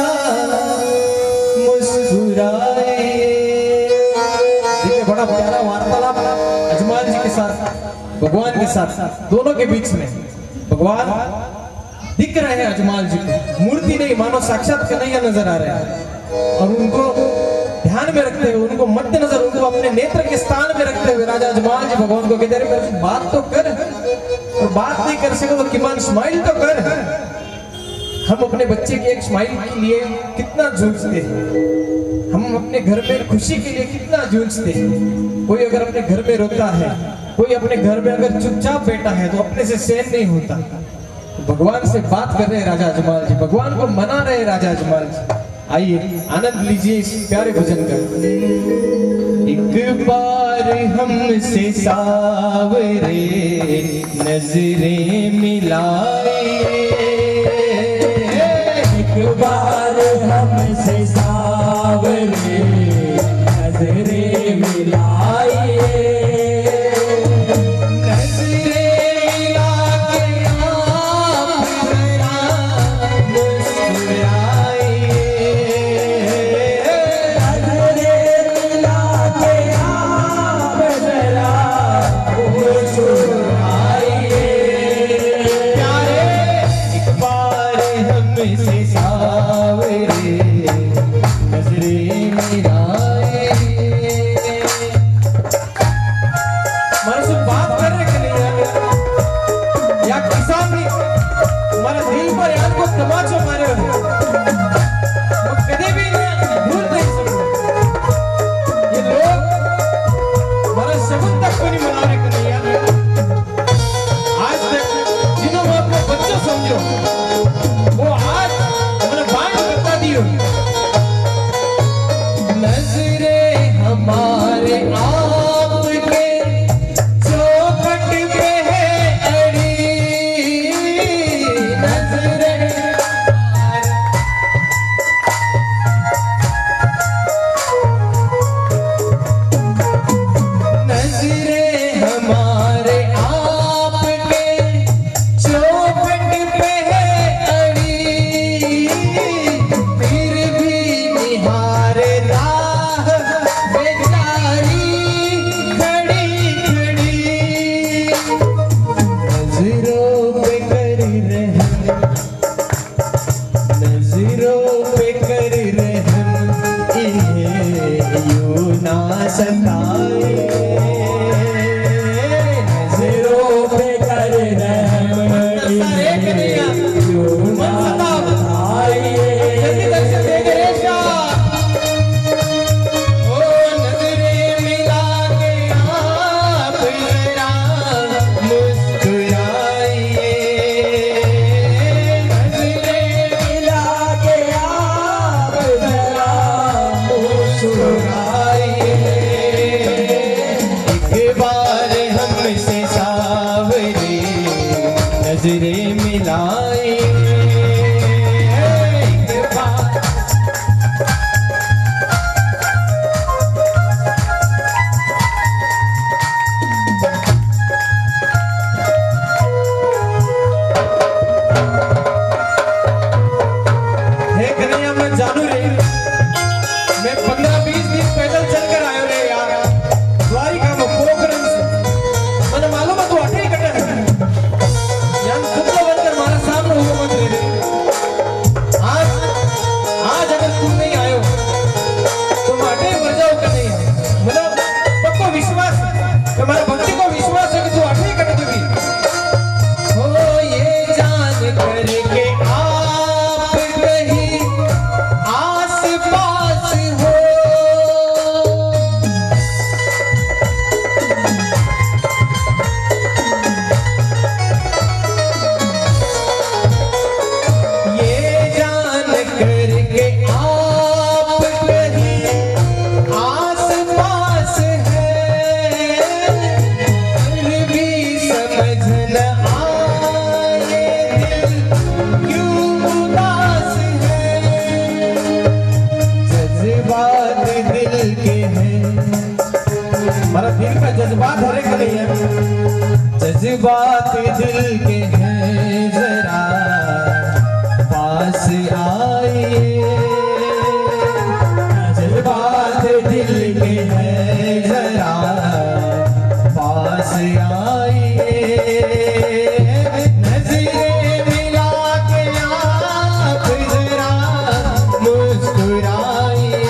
मुस्कुराइए। देखिए बड़ा प्यारा वार्तालाप अजमाल जी के साथ, भगवान के साथ, दोनों के बीच में। भगवान दिख रहे हैं अजमाल जी को, मूर्ति नहीं, मानो साक्षात कन्हैया नजर आ रहे हैं। और उनको ध्यान में रखते हुए, उनको मध्य नजर, उनको अपने नेत्र के स्थान में रखते हुए राजा अजमाल जी भगवान को कहते हैं, मेरे से बात तो कर, और बात नहीं कर सके तो किमान स्माइल तो कर। हम अपने बच्चे की एक स्माइल के लिए कितना जूझते हैं, हम अपने घर में खुशी के लिए कितना जूझते हैं। कोई अगर अपने घर में रोता है, कोई अपने घर में अगर चुपचाप बैठा है तो अपने से सहन नहीं होता। भगवान से बात कर रहे हैं राजा अजमाल जी, भगवान को मना रहे हैं राजा अजमाल जी। आइए आनंद लीजिए इस प्यारे भजन का। एक बार हमसे सावरे नजरें मिलाए, एक बार हमसे सावरे नजरें मिलाए, तमाचो मारे कभी भी भूल नहीं सकते। ये लोग हमारा शगुन तक को नहीं मनाने को नहीं यार। आज तक जिन्हों में अपने बच्चों समझो, वो आज हमारे बाण बता दियो। नजरे हमारे आपके नजरे हमारे आपके चौखट पे है अड़ी, फिर भी निहारे राह बेचारी खड़ी खड़ी। नजरों पे कर रहम, नजरों पे कर रहम, इन्हें यूं ना सताए। नजरों पे कर रहम, इन्हें यूं ना सताए। ओ नजरें मिला के आप जरा मुस्कुराइए, नजरें मिला के आप जरा मुस्कुराइए। एक बार हमसे सावरे नजरें मिलाए, एक बार हे कन्हैया मैं जानू रे, मैं 15-20 दिन पैदल चलकर आयो रे यार, द्वारिका में पोखरण से। मैंने मालूम है तू अटे ही कटा है, यार कुत्ता बनकर मारा सामने हुआ मत रे। आज अगर तुम नहीं आयो तो मैं अटे ही मर जाऊं कन्हैया। मतलब पक्को विश्वास है, तुम्हारा भक्ति को विश्वास है कि तू अटे ही कट देगी। हो ये जान करके आप कहीं आस पास हो, ये जान करके आप कहीं आस पास है, फिर भी समझ न आए दिल क्यों उदास है। जज्बात दिल के हैं, हमारा दिल का जज्बात हर एक नहीं है, जज्बात दिल के हैं, जरा पास आइए। जज्बात दिल के हैं, जरा पास आइए। नजरें मिला के आप जरा मुस्कुराइए,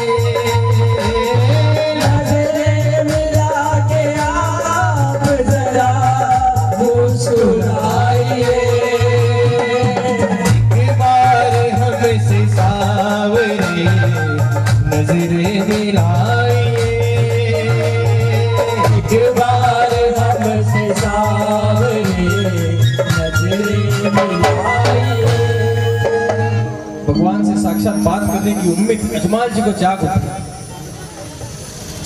नजरें मिला के आप जरा मुस्कुराइए। एक बार हमसे सावरे नजरें मिलाइए, एक बार हमसे सावरे नजरें मिलाइए। भगवान से साक्षात बात करने की उम्मीद अजमाल जी को जाग उठी।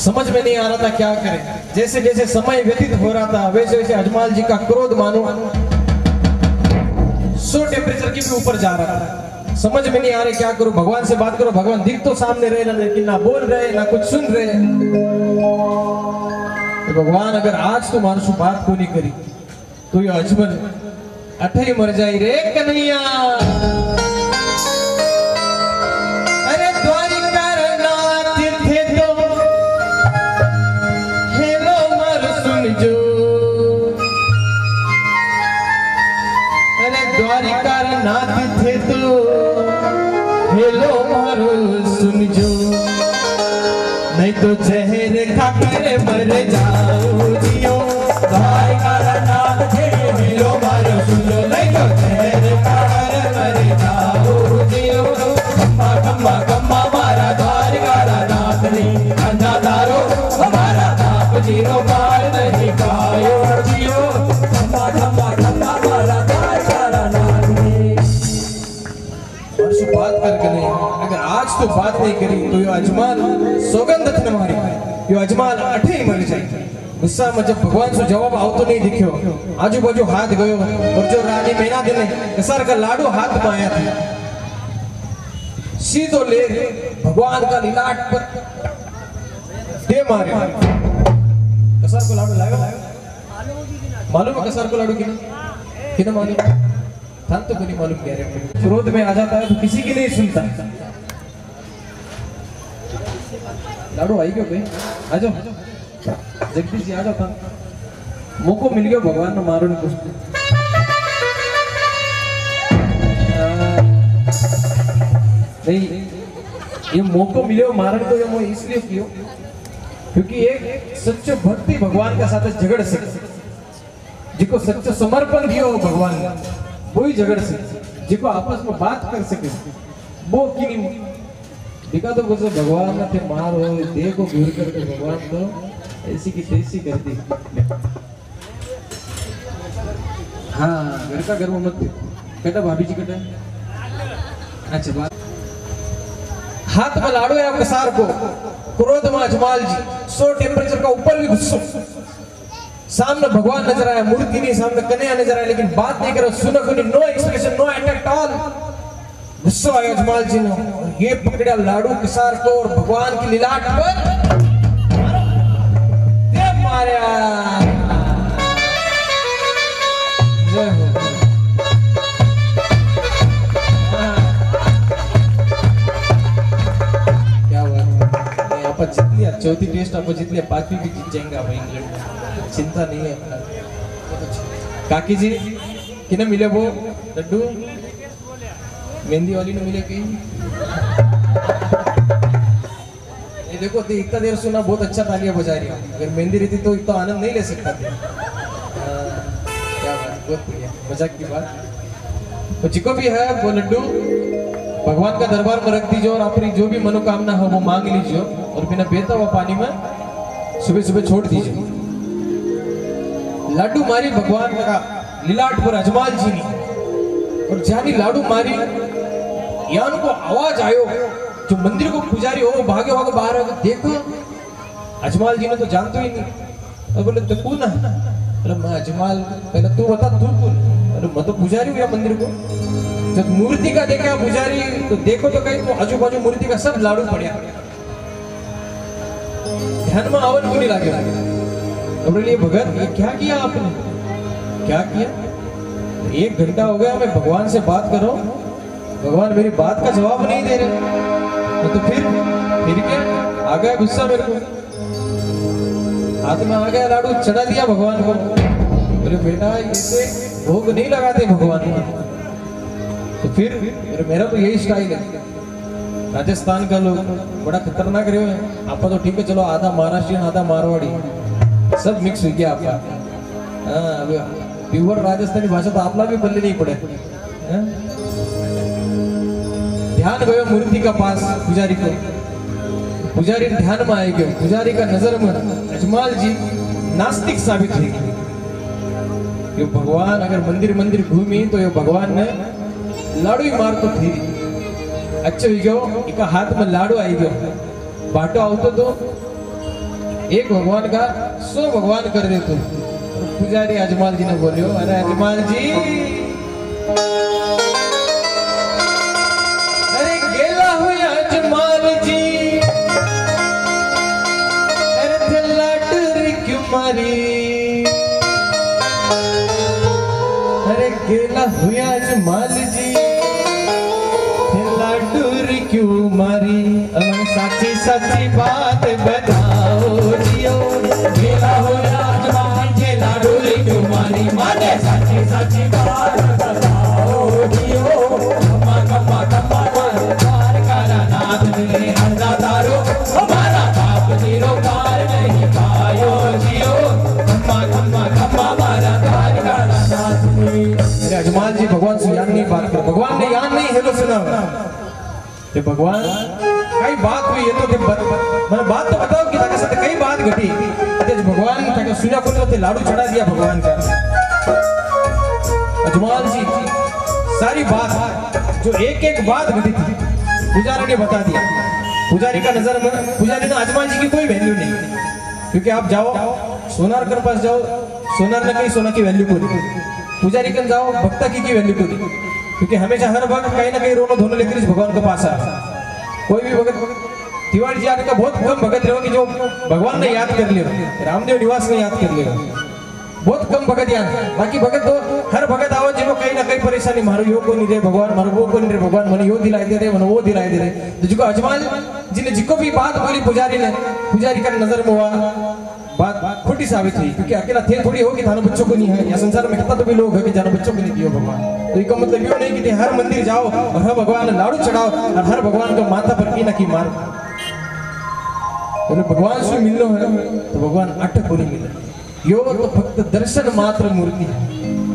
समझ में नहीं आ रहा था क्या करें, जैसे जैसे समय व्यतीत हो रहा था वैसे वैसे अजमाल जी का क्रोध मानो 100 टेम्परेचर के भी ऊपर जा रहा था। समझ में नहीं आ रहा क्या करूं, भगवान से बात करो, भगवान दिख तो सामने रहे ना, लेकिन ना बोल रहे ना कुछ सुन रहे। तो भगवान अगर आज तो मानसू बात को नहीं करी तो ये अजमल अठे ही मर जाए रे कन्हैया। अरे द्वारिका नाथ थे तो हेलो मर सुन जो, अरे द्वारिका नाथ थे तो हेलो मर सुन जो, नहीं तो जहर खाकर मर जाओ जियो। द्वारिका नाथ थे हेलो मर सुन जो, नहीं तो जहर खाकर मर जाओ जियो। खम्मा खम्मा खम्मा मारा द्वारिका नाथ ने, अन्नादारो हमारा ताप जीरो पार नहीं पायो जियो। खम्मा खम्मा खम्मा मारा द्वारिका नाथ ने। परसों बात करके नहीं, अगर आज तो बात नहीं करी तो ये अजमाल सौगंध थी हमारी, ये अजमाल अठे ही मर जाए। गुस्सा में जब भगवान से जवाब आओ तो नहीं दिखो, आजू बाजू हाथ गयो और जो रानी मैना दिन कसर का लाडू हाथ में आया था, सीधो ले भगवान का लीलाट पर दे मारे। कसार को लाडू लागा मालूम है कसार को लाडू की ना मालूम था तो कोई मालूम कह रहे क्रोध में आ जाता है तो किसी की नहीं सुनता। लाडू आई क्यों भाई आ जाओ जगदीश जी आ जाओ मौको मिल गया भगवान ने मारो कुछ नहीं ये मौको मिले मारण को ये इसलिए कियो क्योंकि एक सच्चो भक्ति भगवान का साथ झगड़ सके जिको सच्चो समर्पण दियो भगवान ने वो ही झगड़ सके जिको आपस में बात कर सके वो की नहीं दिखा तो कुछ भगवान ने मार हो देह को घूर करके भगवान तो ऐसी की तैसी कर दी। हाँ घर का घर में मत बेटा भाभी जी कटा अच्छा बात हाथ में लाडू है कसार को क्रोध में अजमाल जी 100 टेम्परेचर का ऊपर भी गुस्सो सामने भगवान नजर आया मूर्ति नहीं सामने कन्हैया नजर आया लेकिन बात नहीं करो सुनो कोई no expression no attack all गुस्सा आया अजमाल जी ने ये पकड़ा लाडू कसार को और भगवान की लीलाट पर दे मारा जय हो जीत लिया चौथी टेस्ट आप जीत लिया पांचवी भी जीत जाएंगे आप इंग्लैंड चिंता नहीं है काकी जी किने मिले वो लड्डू मेहंदी वाली ने मिले कहीं ये देखो तो इतना देर सुना बहुत अच्छा तालियां बजा रही है अगर मेहंदी रहती तो इतना आनंद नहीं ले सकता था क्या बात बहुत बढ़िया मजाक की बात तो जिको भी है वो लड्डू भगवान का दरबार में रख दीजिए और अपनी जो भी मनोकामना हो वो मांग लीजिए और बिना बहता हुआ पानी में सुबह सुबह छोड़ दीजिए। लाडू मारी भगवान का लीलाट पर अजमाल जी ने और जानी लाडू मारी यान को आवाज आयो जो मंदिर को पुजारी हो वो भागे भागे बाहर आगे देखो अजमाल जी ने तो जानते ही नहीं और बोले तो कौन है अरे मैं अजमाल पहले तू बता तू कौन अरे मैं तो पुजारी हूँ मंदिर को जब मूर्ति का देखा पुजारी तो देखो तो कहीं तो आजू बाजू मूर्ति का सब लाडू पड़ा ध्यान में आवन को नहीं लगे तो बोले भगत ये क्या किया आपने क्या किया 1 घंटा हो गया मैं भगवान से बात करो भगवान मेरी बात का जवाब नहीं दे रहे तो फिर क्या आ गया गुस्सा मेरे को हाथ में आ गया लाडू चढ़ा दिया भगवान को बोले बेटा इसे भोग नहीं लगाते भगवान को तो फिर मेरा तो यही स्टाइल है राजस्थान का लोग बड़ा खतरनाक रहे हैं आप तो ठीक है चलो आधा महाराष्ट्रियन आधा मारवाड़ी सब मिक्स हो गया आपका प्योर राजस्थानी भाषा तो आपला भी बदलनी नहीं पड़े ध्यान गयो मूर्ति का पास पुजारी को पुजारी ध्यान में आए गए पुजारी का नजर में अजमाल जी नास्तिक साबित हुई ये भगवान अगर मंदिर मंदिर घूमी तो ये भगवान ने लाडू ही मार तो थी अच्छा ही गयो एक हाथ में लाडू आई गयो बाटो आवतो तो एक भगवान का 100 भगवान कर दे तो पुजारी अजमाल जी ने बोलियो अरे अजमाल जी अरे गेला हुआ अजमाल जी अरे लाडू क्यों मारी अरे गेला हुआ अजमाल जी लाडू क्यों मारी साची सच्ची बात बताओ जियो गेला हो अजमाल जी लाडू क्यों मारी माने साची सच्ची बात बताओ जियो कम्मा कम्मा कम्मा पार करा नाथ ने अंधा तारो हमारा बाप जीरो पार नहीं पायो जियो कम्मा कम्मा कम्मा मारा पार करा नाथ ने अजमाल जी भगवान से याद नहीं बात कर भगवान ने याद नहीं हेलो सुना ये भगवान कई बात हुई है तो मैंने बात तो बताओ कि ताकि साथ कई बात घटी भगवान ताकि सुना को तो लाडू चढ़ा दिया भगवान का अजमाल जी सारी बात जो एक एक बात घटी थी पुजारी ने बता दिया पुजारी का नजर में पुजारी ने अजमाल जी की कोई वैल्यू नहीं क्योंकि आप जाओ सोनार के पास जाओ सोनार ने कहीं सोना की वैल्यू को दी पुजारी कन जाओ भक्ता की वैल्यू को दी क्योंकि हमेशा हर वक्त कहीं ना कहीं रोनो धोनो लेकर इस भगवान के पास आया कोई भी भगत तिवारी जी आने का बहुत कम भगत रहे कि जो भगवान ने याद कर लिया, रामदेव निवास ने याद कर लिया, बहुत कम भगत याद। बाकी भगत तो हर भगत आओ जिनको कहीं ना कहीं परेशानी, मारो यो को नहीं दे भगवान, मारो वो को नहीं दे भगवान, मने यो दिलाई दे रहे, मने वो दिलाई दे रहे। तो जिनको अजमाल जी ने जिको भी बात बोली पुजारी ने, पुजारी का नजर में हुआ बात खोटी साबित हुई, क्योंकि अकेला थे थोड़ी हो कि थाना बच्चों को नहीं है, या संसार में कितना तो भी लोग है कि जाना बच्चों को नहीं दियो भगवान। तो इसका मतलब यो नहीं कि हर मंदिर जाओ और हर भगवान लाड़ू चढ़ाओ और हर भगवान का माथा पर की ना की मार। तो भगवान से मिलना है तो भगवान अटक को नहीं मिले, यो तो फक्त दर्शन मात्र मूर्ति है।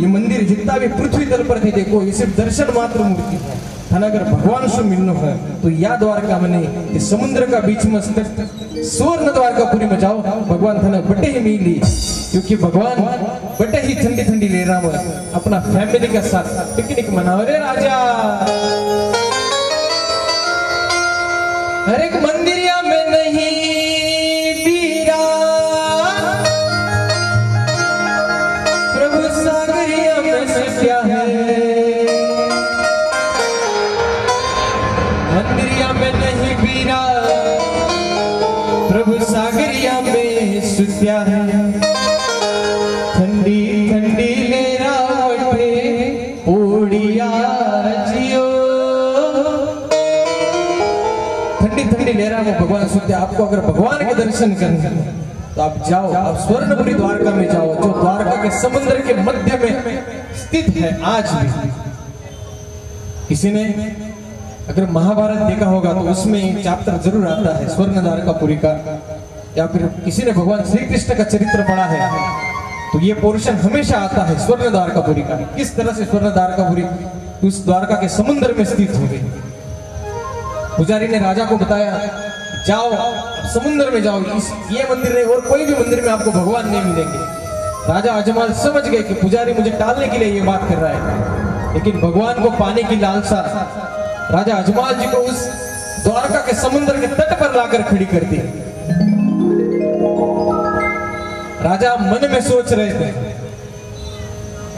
ये मंदिर जितना भी पृथ्वी तल पर थे देखो, ये सिर्फ दर्शन मात्र मूर्ति है। थाना अगर भगवान से मिलना है तो या द्वारका मने ये समुद्र का बीच में स्वर्ण द्वारकापुरी में जाओ, भगवान थाना बटे ही मिली, क्योंकि भगवान बटे ही ठंडी ठंडी ले रहा है अपना फैमिली के साथ पिकनिक मनाओ रे राजा। हर एक मंदिरिया में नहीं बीरा, प्रभु सागरिया में सत्या है, मंदिरिया में नहीं बीरा, प्रभु सागरिया में सत्या है। ठंडी ठंडी ले रावटे ओडिया जियो, ठंडी ठंडी ले रहा है भगवान सुनते। आपको अगर भगवान के दर्शन करने तो आप जाओ, आप स्वर्णपुरी द्वारका में जाओ, जो द्वारका के समुद्र के मध्य में स्थित है आज भी। किसी ने अगर महाभारत देखा होगा तो उसमें चैप्टर जरूर आता है स्वर्ण द्वारकापुरी का, या फिर किसी ने भगवान श्री कृष्ण का चरित्र पढ़ा है तो ये पोर्शन हमेशा आता है स्वर्ण द्वारकापुरी का, किस तरह से स्वर्ण द्वारकापुरी उस द्वारका के समुद्र में स्थित हो गई। पुजारी ने राजा को बताया जाओ समुद्र में जाओ, ये मंदिर नहीं और कोई भी मंदिर में आपको भगवान नहीं मिलेंगे। राजा अजमाल समझ गए कि पुजारी मुझे टालने के लिए ये बात कर रहा है, लेकिन भगवान को पाने की लालसा राजा अजमाल जी को उस द्वारका के समुद्र के तट पर लाकर खड़ी कर दी। राजा मन में सोच रहे थे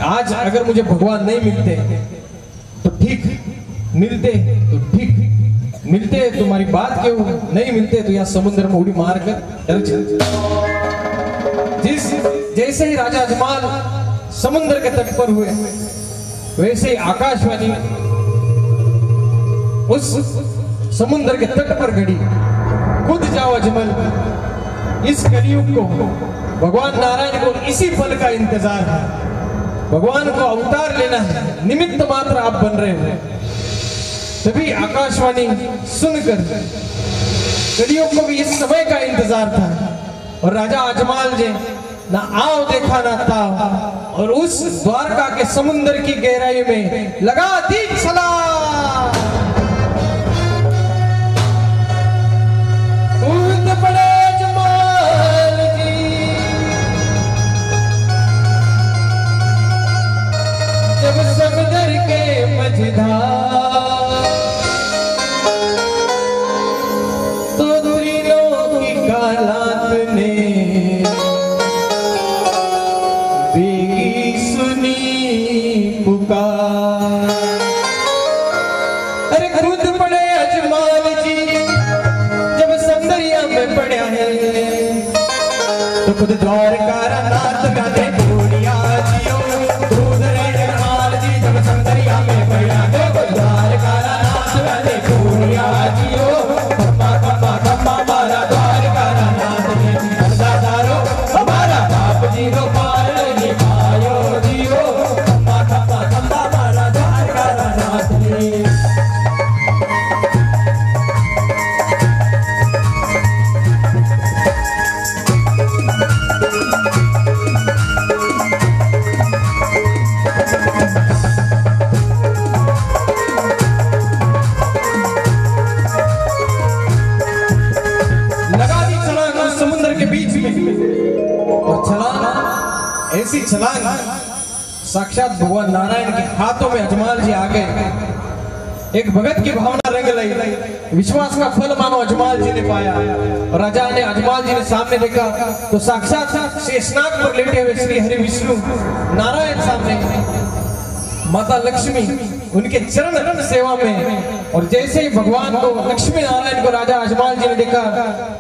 आज अगर मुझे भगवान नहीं मिलते तो ठीक, मिलते तो ठीक, मिलते तुम्हारी बात क्यों, नहीं मिलते तो यह समुद्र में उड़ी मार कर डर जाते। जैसे ही राजा अजमाल समुद्र के तट पर हुए वैसे ही आकाशवाणी उस समुद्र के तट पर घड़ी, कूद जाओ अजमल, इस कलयुग को भगवान नारायण को इसी पल का इंतजार है, भगवान को अवतार लेना है, निमित्त मात्र आप बन रहे हो। तभी आकाशवाणी सुनकर कलियुग को भी इस समय का इंतजार था और राजा अजमाल जी ना आओ देखा ना ताओ और उस द्वारका के समुद्र की गहराई में लगा दी छलांग। कूद पड़े अजमाल जी जब समुद्र के मझधार, तो त्रिलोक की कालात ने बेगी सुनी पुकार। अरे कूद पड़े अजमाल जी जब समुद्रिया में पड़ा है, तो खुद द्वारका नाथ गाते बोलिया जियो, कूद रे अजमाल जी जब समुद्रिया में पड़ा है, तो द्वारका नाथ गाते बोलिया जियो। ऐसी छलांग साक्षात भगवान नारायण के हाथों में अजमाल जी आ गए। एक भगत की भावना रंग लाई, विश्वास का फल मानो अजमाल जी ने पाया। और राजा ने अजमाल जी ने सामने देखा तो साक्षात शेषनाग पर लेटे हुए श्री हरि विष्णु नारायण सामने। माता लक्ष्मी उनके चरण सेवा में। और जैसे ही भगवान को लक्ष्मी नारायण को राजा अजमाल जी ने देखा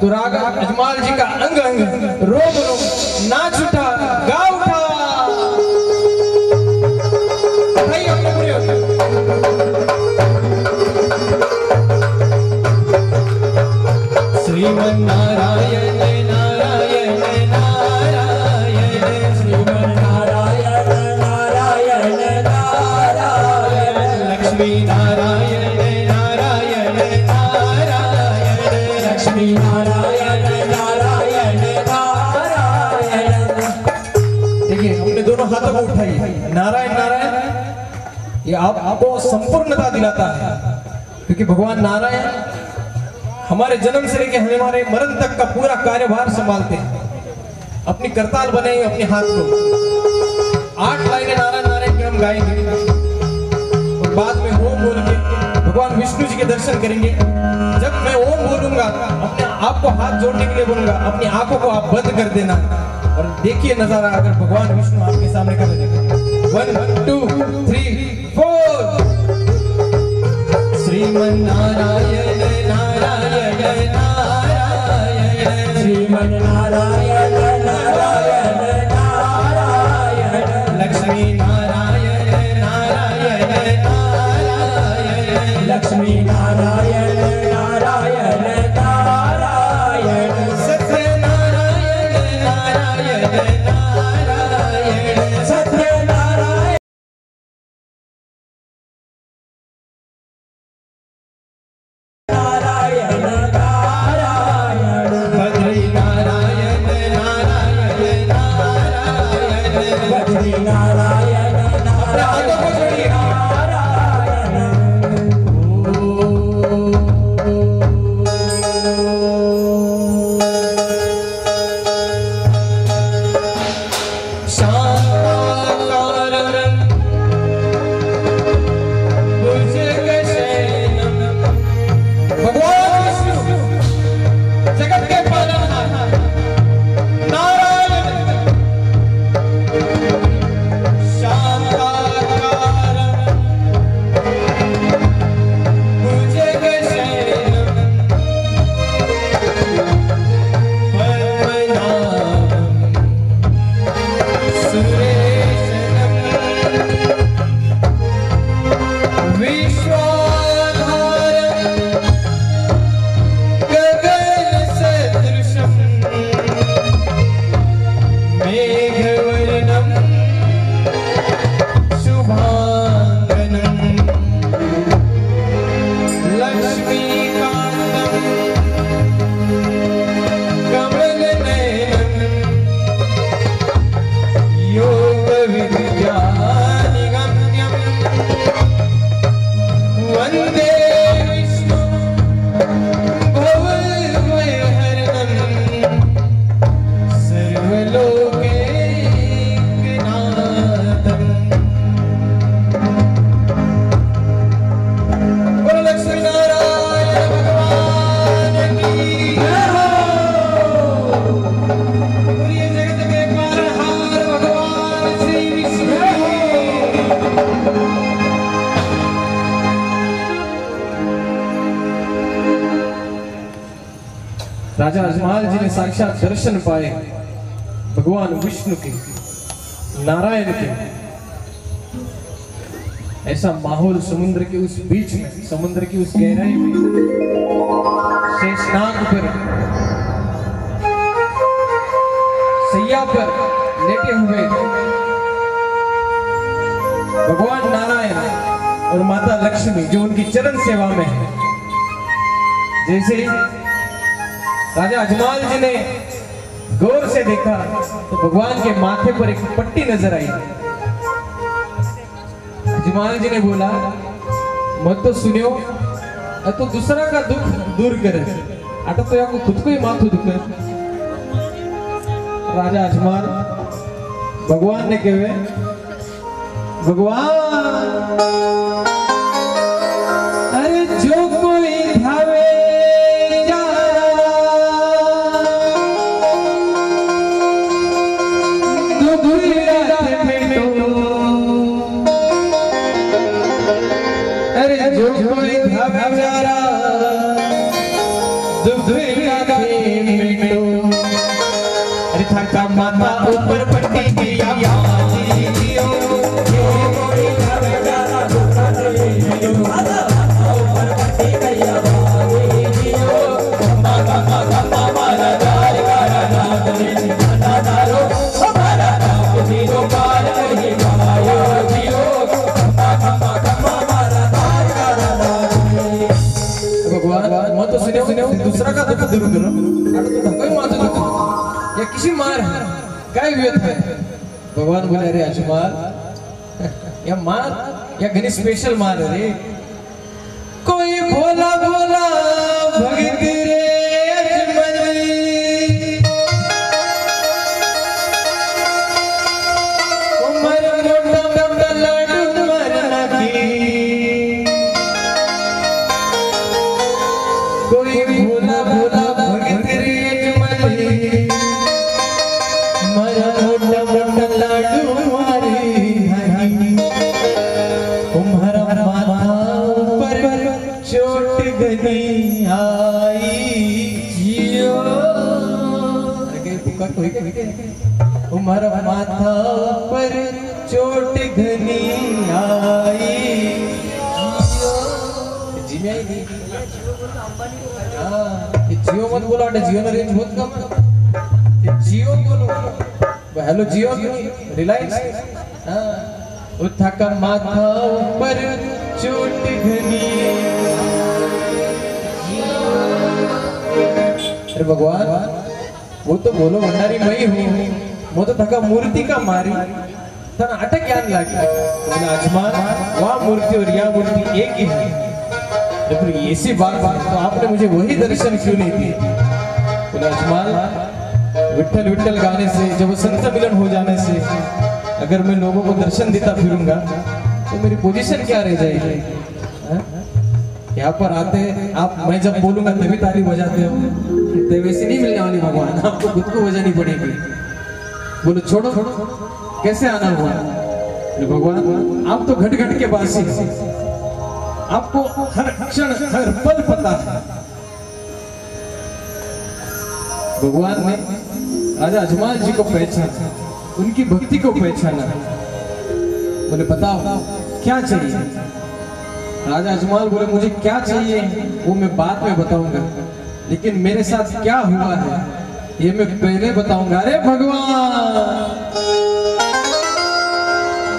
तो राजा अजमाल जी का अंग अंग रोम रोम नाच उठा, गा उठा। श्रीमन नारायण नारायण नारायण, श्रीमन नारायण नारायण नारायण, लक्ष्मी नारायण नारायण नारायण, लक्ष्मी नारायण नारायण नारायण। देखिए हमने दोनों हाथों को उठाई, नारायण नारायण ये आपको संपूर्णता दिलाता है, क्योंकि भगवान नारायण हमारे जन्म से लेकर हमारे मरण तक का पूरा कार्यभार संभालते हैं। अपनी करताल बनाई अपने हाथ को, 8 लाइनें नारायण नारायण की हम गाएंगे और बाद में ओम बोल के भगवान विष्णु जी के दर्शन करेंगे। जब मैं ओम बोलूंगा अपने आप को हाथ जोड़ने के लिए बोलूंगा, अपनी आंखों को आप बंद कर देना और देखिए नजारा अगर भगवान विष्णु आपके सामने कर देगा। 1 2 3 4। श्रीमन नारायण नारायण नारायण, श्रीमन नारायण नारायण नारायण, लक्ष्मी नारायण नारायण नारायण, लक्ष्मी नारायण नारायण नारायण, सत्य नारायण नारायण नारायण, सत्य नारायण नारायण नारायण, बद्री नारायण नारायण नारायण, बद्री नारायण नारायण राजा अजमाल जी ने साक्षात दर्शन पाए भगवान विष्णु के, नारायण के। ऐसा माहौल समुद्र के उस बीच में, समुद्र की उस गहराई में शेषनाग पर सैया पर लेटे हुए भगवान नारायण और माता लक्ष्मी जो उनकी चरण सेवा में है। जैसे राजा अजमाल जी ने गौर से देखा तो भगवान के माथे पर एक पट्टी नजर आई। अजमाल जी ने बोला मत तो सुनियो तो दूसरा का दुख दूर करे, आता तो आपको खुद को ही माथू दुख। राजा अजमाल भगवान ने कहे भगवान अरे जो कोई धावे माथा ऊपर पट्टी किया बाजी जियो कोई जावे जाना दूसरा जियो माथा ऊपर पट्टी किया बाजी जियो खम्मा खम्मा खम्मा मारा द्वारका नाथ ने दारो हमारा नाम जीरो पार नहीं गायो जियो खम्मा खम्मा खम्मा मारा द्वारका नाथ ने भगवान मैं तो सुने दूसरा का दुख दूर करो कोई माता दुख या किसी मार है काय हुए थे भगवान बोले अरे अजमल या मार या घनी स्पेशल मार रे कोई भोला भोला भगत रे अजमल उमर मोटा मोटा लाडू मरना की कोई भोला भोला भगत रे अजमल मरा मोटा मोटा लाडू मारी तुम्हारा माथा पर चोट गनी आई जियो अरे पुकार कोई तुम्हारा माथा पर चोट घनी आई जियो जी में जियो मत बोलो अटे जियो ना रेंज बहुत कम जियो बोलो हेलो जियो रिलायंस हाँ उठा का माथा ऊपर चोट घनी अरे भगवान वो तो बोलो भंडारी मैं हूँ वो तो थका मूर्ति का मारी तना अटक ज्ञान लागी बोला अजमान वहाँ मूर्ति और यह मूर्ति एक ही है फिर ऐसी बात तो आपने मुझे वही दर्शन क्यों नहीं दिए बोला अजमान विठल विठल गाने से जब संत मिलन हो जाने से अगर मैं लोगों को दर्शन देता फिरूंगा तो मेरी पोजीशन क्या रह जाएगी यहाँ पर आते आप मैं जब बोलूंगा तभी ताली बजाते हो तो वैसे नहीं मिलने वाली भगवान आपको खुद को बजानी पड़ेगी बोलो छोड़ो कैसे आना हुआ भगवान आप तो घट घट के बासी आपको हर क्षण हर पल पता है भगवान ने राजा अजमल जी को पहचाना उनकी भक्ति को पहचाना बोले बताओ क्या चाहिए राजा अजमल बोले मुझे क्या चाहिए वो मैं बाद में बताऊंगा लेकिन मेरे साथ क्या हुआ है ये मैं पहले बताऊंगा अरे भगवान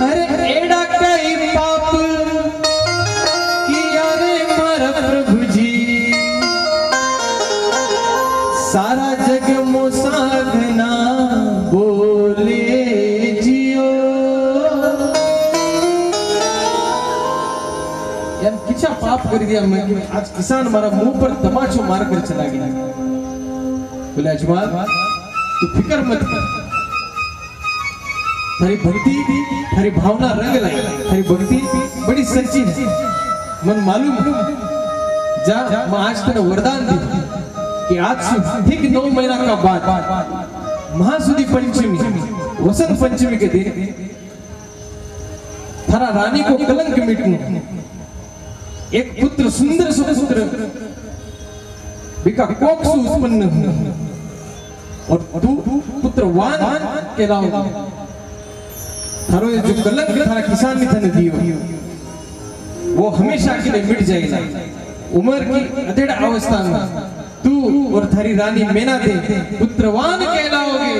अरे एड़ा कई पाप किया रे मारा प्रभु जी सारा जग मो साधना बोले जियो यार कितना पाप कर दिया मैं आज किसान हमारा मुंह पर तमाचो मार कर चला गया बोले अजमल तू फिक्र मत कर थारी भक्ति थारी भावना रंग लाई थारी भक्ति बड़ी सच्ची है मन मालूम जा मैं आज तेरे वरदान दी कि आज से ठीक 9 महीना का बाद महासुदी पंचमी वसंत पंचमी के दिन थारा रानी को कलंक मिटने एक पुत्र सुंदर सुपुत्र बिका कोख से उत्पन्न हो और तू पुत्रवान कहलाओ थारो जो कलंक थारा किसान ने थाने दियो वो हमेशा के लिए मिट जाएगा उम्र की अधेड़ अवस्था में तू और थारी रानी मेना दे पुत्रवान कहलाओगे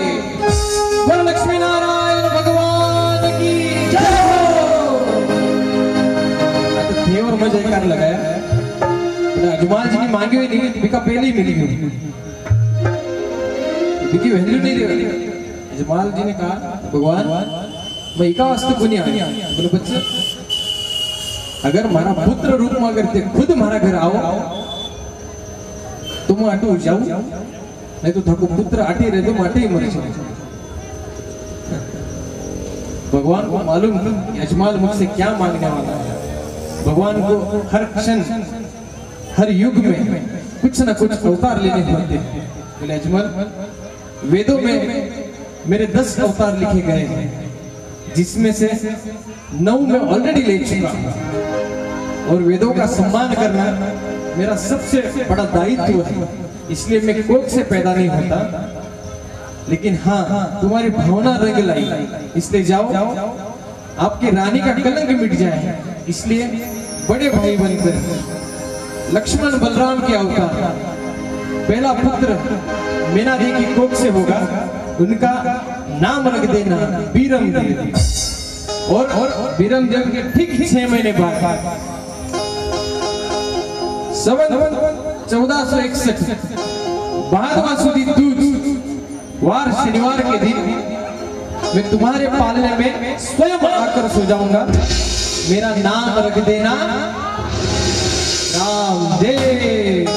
बोलो लक्ष्मी नारायण भगवान की जय हो तो देवर में जयकार लगाया अजमल जी ने मांगी हुई नहीं बिका पहले ही मिली हुई बिकी वैल्यू नहीं दे अजमल जी ने कहा भगवान मैं एका वास्ते को नहीं आया बोले बच्चे अगर हमारा पुत्र रूप में अगर ते खुद हमारा घर आओ तुम आटो जाओ नहीं तो थको पुत्र आटे रहे तो आटे ही मर जाओ भगवान को मालूम अजमल मुझसे क्या मांगने वाला है भगवान को हर क्षण हर युग में कुछ ना कुछ अवतार लेने पड़ते हैं बोले अजमल वेदों में मेरे 10 अवतार लिखे गए हैं जिसमें से 9 में ऑलरेडी ले चुका और वेदों का सम्मान करना मेरा सबसे बड़ा दायित्व है इसलिए मैं कोख से पैदा नहीं होता लेकिन हाँ तुम्हारी भावना रंग लाई, इसलिए जाओ आपकी रानी का कलंक मिट जाए। इसलिए बड़े भाई बनकर लक्ष्मण बलराम के अवतार, पहला पुत्र मीना दी की कोख से होगा, उनका नाम रख देना बीरम देव। और बीरम देव के ठीक 6 महीने बाद संवत 1461 भादवा सुदी दूज वार शनिवार के दिन मैं तुम्हारे पालने में स्वयं आकर सो जाऊंगा। मेरा नाम रख देना रामदेव।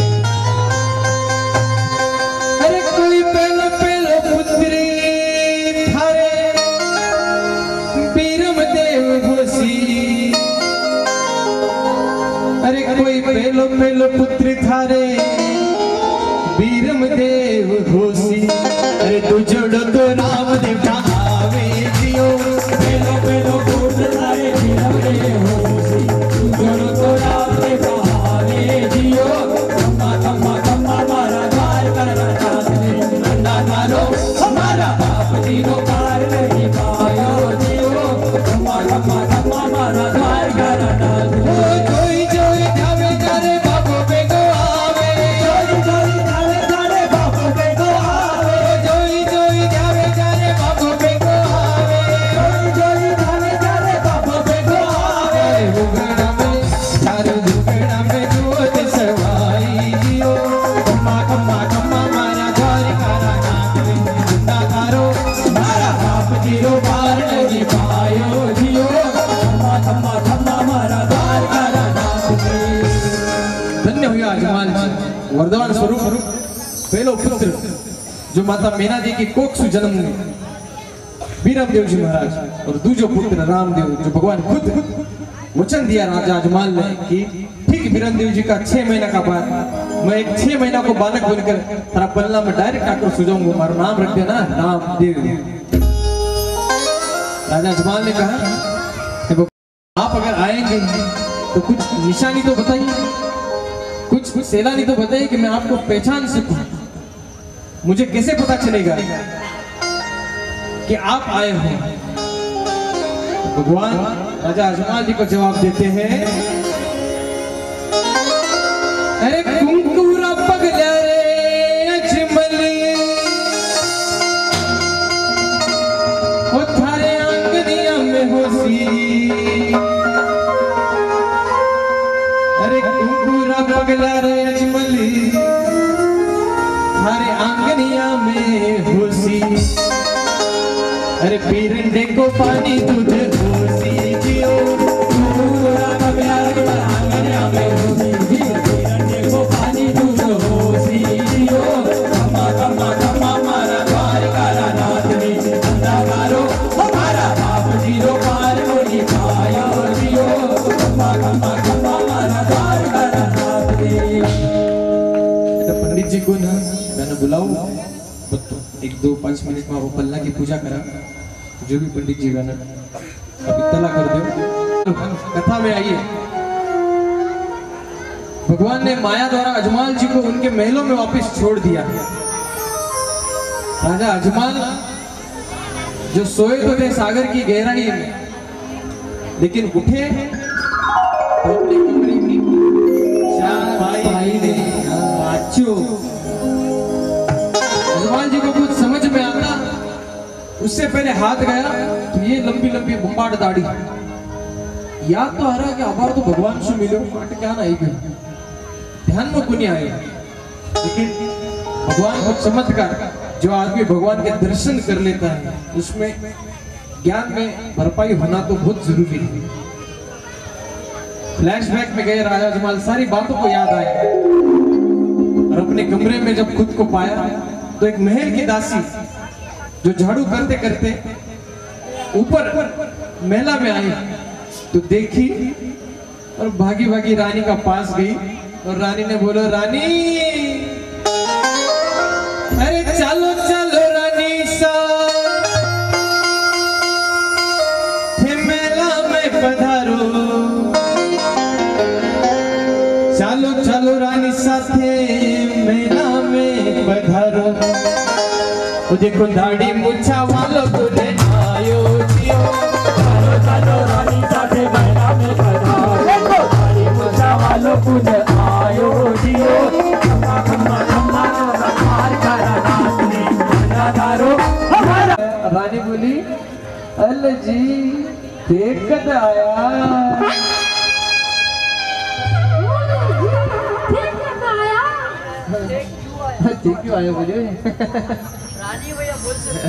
अरे कोई पहलो पहलो पुत्री थारे बीरम देव घोसी, अरे कोई पहलो पहलो पुत्र थारे बीरम देव घोसी। अरे तू जोड़ो तो रामदेव का आवे जियो, पहलो पहलो पुत्र थारे बीरम देव घोसी, तू जोड़ो तो रामदेव का आवे जियो। खम्मा खम्मा खम्मा मारा द्वार करना चाहते, नंदा नारो हमारा बाप जीरो पार नहीं पायो जियो। खम्मा खम्मा खम्मा मारा द्वार करना चाहते, जोई जोई जावे जारे बाबू बेगो आवे, जोई जोई जावे जारे बापू बेगो आवे, जोई जोई जावे जारे बाबू बेगो आवे, जोई जोई जावे जारे बापू बेगो आवे। उगड़ा में चारू दुगड़ा में जोत सवाई जियो। खम्मा खम्मा खम्मा मारा द्वार करा नाम जिंदा तारो, मारा बाप जीरो पार नहीं पायो जियो। खम्मा खम्मा खम्मा मारा द्वार करा नाथ जी। धन्य हुआ अजमाल जी, वरदान स्वरूप पहलो पुत्र जो माता मीना दी की कोख से जन्म लिया बीरम देव जी महाराज, और दूसरा पुत्र रामदेव जो भगवान खुद वचन दिया राजा अजमाल ने कि ठीक बीरम देव जी का 6 महीना का बाद मैं एक 6 महीना को बालक बनकर तेरा पल्ला में डायरेक्ट आकर सो जाऊंगा, हमारा नाम रख देना रामदेव। राजा अजमाल ने कहा कि आप अगर आएंगे तो कुछ निशानी तो बताइए, कुछ सैलानी तो बताइए कि मैं आपको पहचान सकूं, मुझे कैसे पता चलेगा कि आप आए हो। भगवान राजा अजमाल जी को जवाब देते हैं, अरे कुंकुरा पगला रे अजमल, ओ थारे आंगनिया में होसी। अरे कुंकुरा पगला रे अजमल, थारे आंगनिया में होसी। अरे पीरंडे को पानी दूध होसी जियो। पूरा पगला रे आंगनिया में होसी, पीरंडे को पानी दूध होसी जियो। खम्मा खम्मा खम्मा मारा द्वार करा नाथ जी, नंदा नारो हमारा बाप जीरो पार नहीं पायो जियो। खम्मा खम्मा खम्मा मारा द्वार करा नाथ जी। तो पंडित जी को ना मैंने बुलाऊं, 1-2-5 मिनट में वो पल्ला की पूजा करा, जो भी पंडित जी बना अभी तला कर दो। कथा में आइए, भगवान ने माया द्वारा अजमाल जी को उनके महलों में वापस छोड़ दिया। राजा अजमाल जो सोए तो थे सागर की गहराई में, लेकिन उठे तो अपने कमरे की चारपाई ने नाचो। अजमाल जी को कुछ समझ में आता, उससे पहले हाथ गया तो ये लंबी लंबी बुम्बाड़ दाढ़ी, याद तो आ रहा है कि अबार तो भगवान से मिलो माटे क्या ना ध्यान में कुछ नहीं आया। लेकिन भगवान को चमत्कार, जो आदमी भगवान के दर्शन कर लेता है उसमें ज्ञान में भरपाई होना तो बहुत जरूरी है। फ्लैशबैक में गए राजा अजमाल, सारी बातों को याद आया और अपने कमरे में जब खुद को पाया तो एक महल की दासी जो झाड़ू करते करते ऊपर महला में आई तो देखी और भागी भागी रानी का पास गई और रानी ने बोला, रानी अरे चलो चलो रानी सा थे मेला में पधारो, चलो चलो रानी सा थे मेला में पधारो। मुझे कुंदाड़ी मुच्छा वालों को ले आयो जियो। चलो चलो रानी साथे मेला में पधारो, कुंदाड़ी मुच्छा वालों को ले आयो जियो। खम्मा खम्मा खम्मा मार करा नाचने नादारो हमारा। रानी बोली अल जी देख कद आया। ठीक क्यों आया बोले?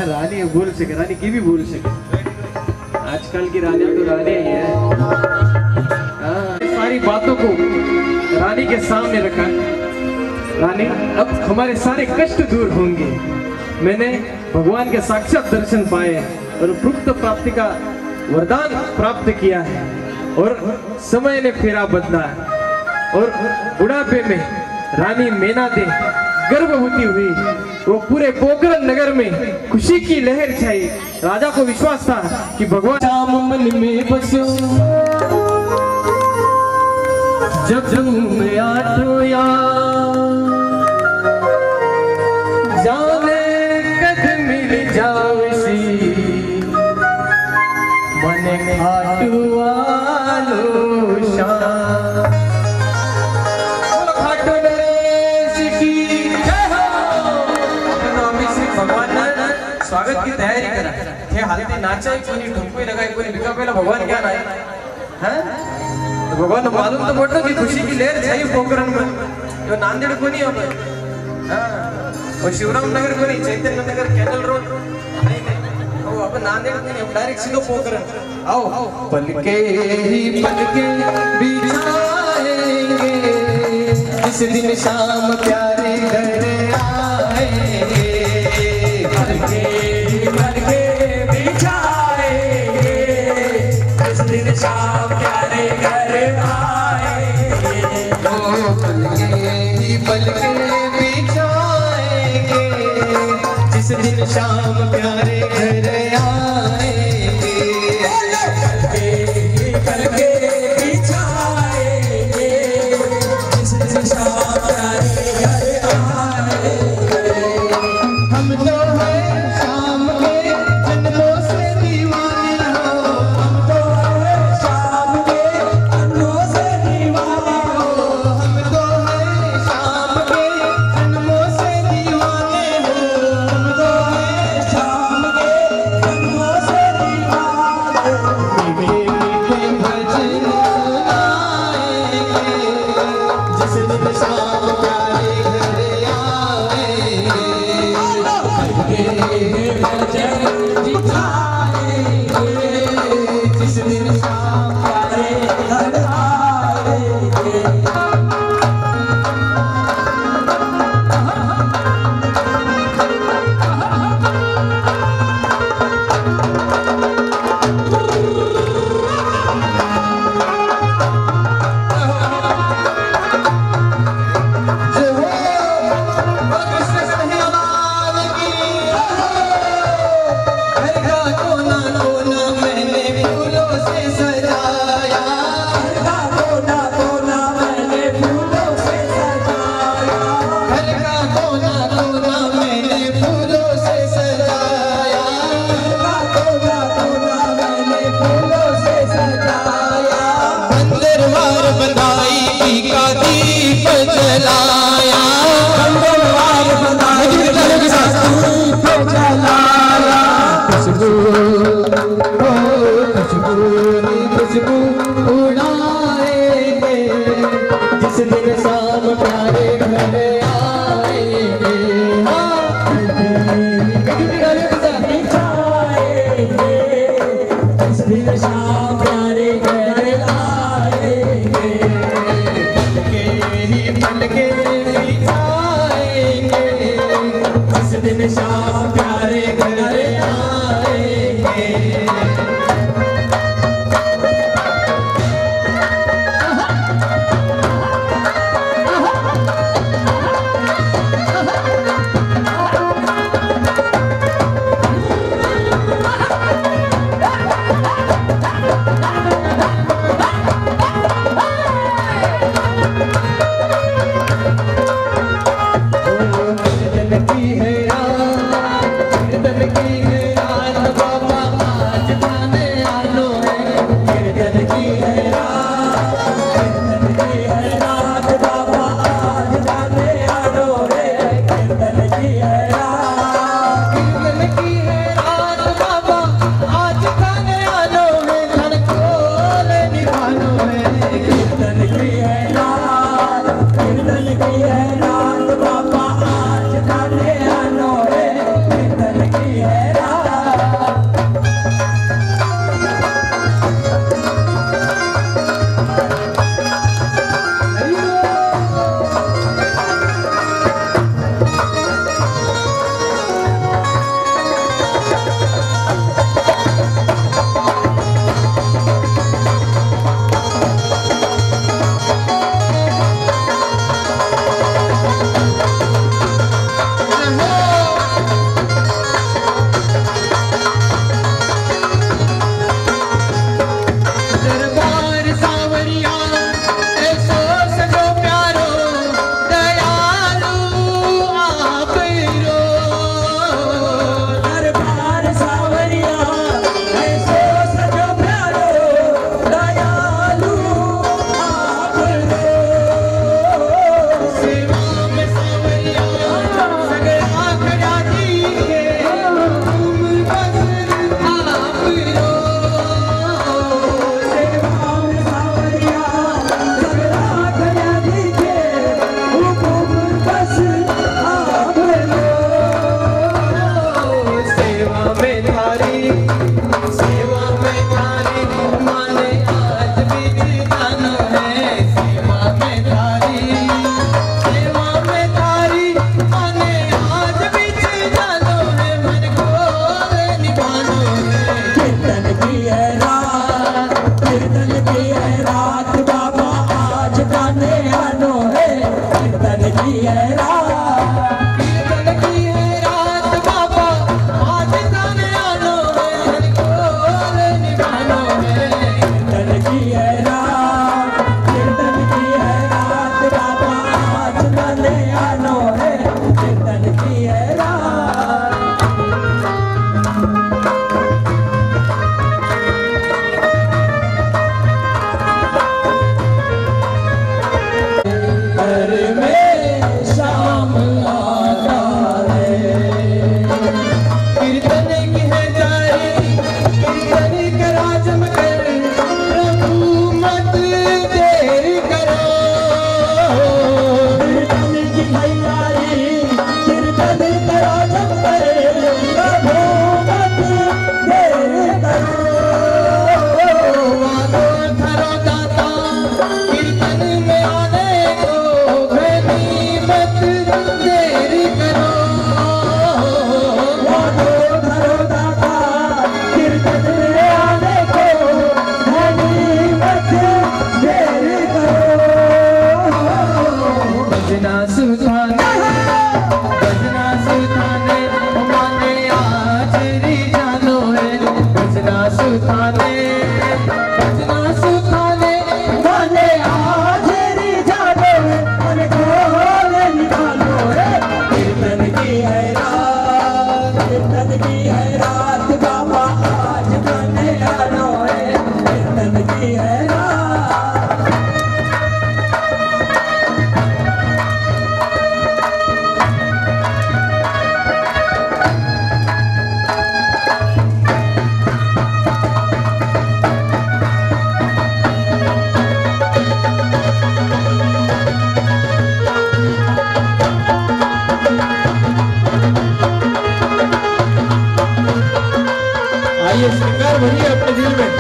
रानी बोल सके, रानी की भी बोल सके। आजकल की रानियां तो रानी ही है। सारी बातों को रानी के सामने रखा। रानी अब हमारे सारे कष्ट दूर होंगे। मैंने भगवान के साक्षात दर्शन पाए और उपयुक्त प्राप्ति का वरदान प्राप्त किया है और समय ने फेरा बदला और बुढ़ापे में रानी मेनादे गर्भवती हुई। वो पूरे पोखरण नगर में खुशी की लहर छाई। राजा को विश्वास था कि भगवान श्याम मन में बसो जब मैं आठो या जाने कद मिल जावसी मन खाटू वालो शाम। स्वागत की तयारी करा हे हालती नाचाई कोणी ढोकवी लगाई कोणी भिकापेला भगवान क्या नाही हैं। तो भगवान मालूम तो पड़ता कि खुशी की लहर छाई पोखरण में। जो नांदेड़ कोणी अब और शिवराम नगर कोणी चैतन्य नगर कैनल रोड नहीं ओ अब नांदेड़ कोणी अब डायरेक्ट सीधो पोखरण आओ। पलके ही पलके बिछाएंगे जिस दिन शाम प्यारे घर आएंगे। पलके बिछाएंगे जिस दिन शाम प्यारे घर आएंगे। ओ पलके बिछाएंगे जिस दिन शाम प्यारे घर आएंगे। पलके बिछाएंगे जिस दिन शाम प्यारे घर आएंगे। हम तो है शाम के जन्मों से दीवाने हो। हम तो है शाम के जन्मों से दीवाने हो। हम तो है शाम के जन्मों से दीवाने हो। हम तो है शाम के जन्मों से दीवाने हो। मीठे मीठे भजन सुनाएंगे जिस दिन शाम प्यारे घर आएंगे। जिस दिन शाम प्यारे घर आएंगे। खुशबू उड़ाएंगे जिस दिन शाम प्यारे घर आएंगे। जिस दिन शाम प्यारे घर आएंगे। पलके बिछाएंगे जिस दिन शाम प्यारे घर आएंगे। है रात, कीर्तन की है रात बाबा आज गाने आनो है, कीर्तन की है रात, कीर्तन की है रात बाबा आज गाने आनो है, ढोल निभानो है। कीर्तन की है रात, कीर्तन की है रात बाबा आज गाने आनो है, कीर्तन की है रात। घर में शाम आता है, कीर्तन की है जारी, कीर्तन करा जमकर, प्रभु मत देर करो। कीर्तन की तैयारी, कीर्तन करो जमकर, प्रभु मत देर करो। वादो धरो दाता कीर्तन में आने को, गनीमत देर करो। वादो धरो दाता, कीर्तन में आने को, गनीमत देर करो। बजना सुल्ताने, बजना सुल्ताने, माने आजरी जानो है, बजना सुल्ताने, बजना सुल्ताने, माने हाजिरी जानो है, मन खोल निकालो है। कीर्तन की है रात, कीर्तन की है रात बाबा आज गाने आनो है, कीर्तन की है रात। आइए श्रृंगार भरिए अपने दिल में।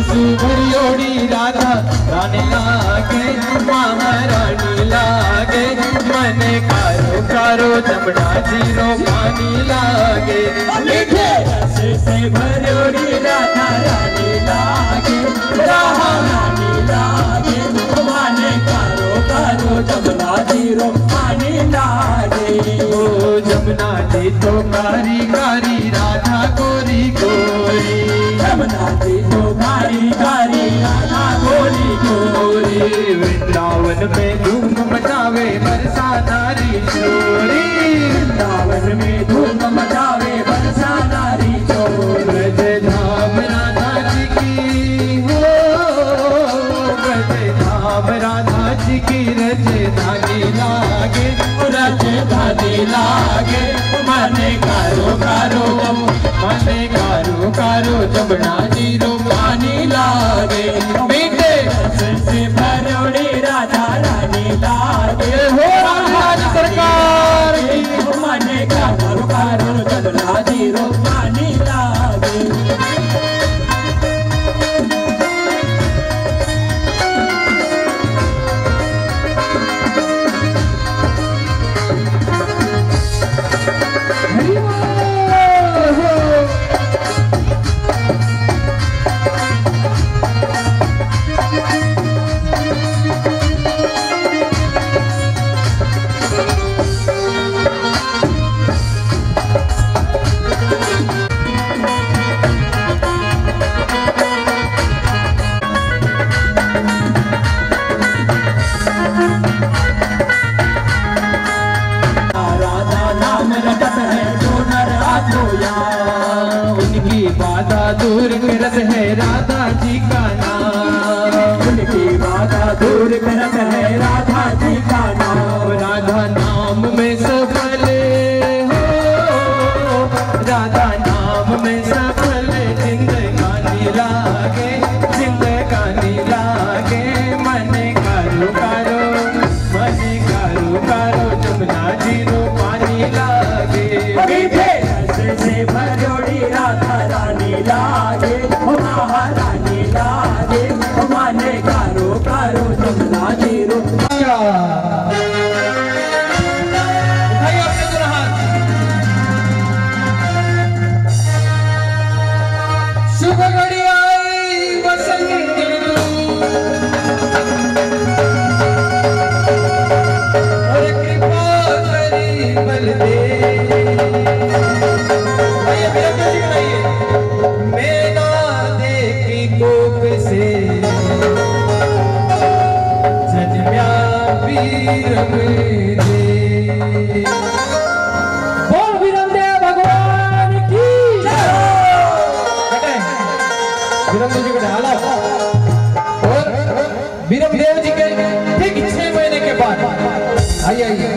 सुभरियोड़ी राधा गाने लागे, महारानी लागे, मने कारो कारो जमुना जीरो पानी लागे। मीठे रस से भरोड़ी राधा रानी लागे, राधा रानी लागे, माने कारो कारो जमुना जीरो पानी लागे। ओ जमुना जी तो कारी कारी, राधा गोरी गोरी, जमुना जी तो गारी गारी, राधा गोरी गोरी। वृंदावन में धूम मचावे बरसा नारी चोरी, वृंदावन में धूम मचावे बरसा नारी चोर। ब्रज धाम राधा जी की हो, ब्रज धाम राधा जी की रजधानी लागे, रजधानी लागे, माने कारो कारो, मने कारो कारो जमुना जीरो पानी लागे। मीठे रस से भरोड़ी राधा रानी लागे, हो महाराज सरकार की। माने कारो कारो जमुना जीरो पानी लागे।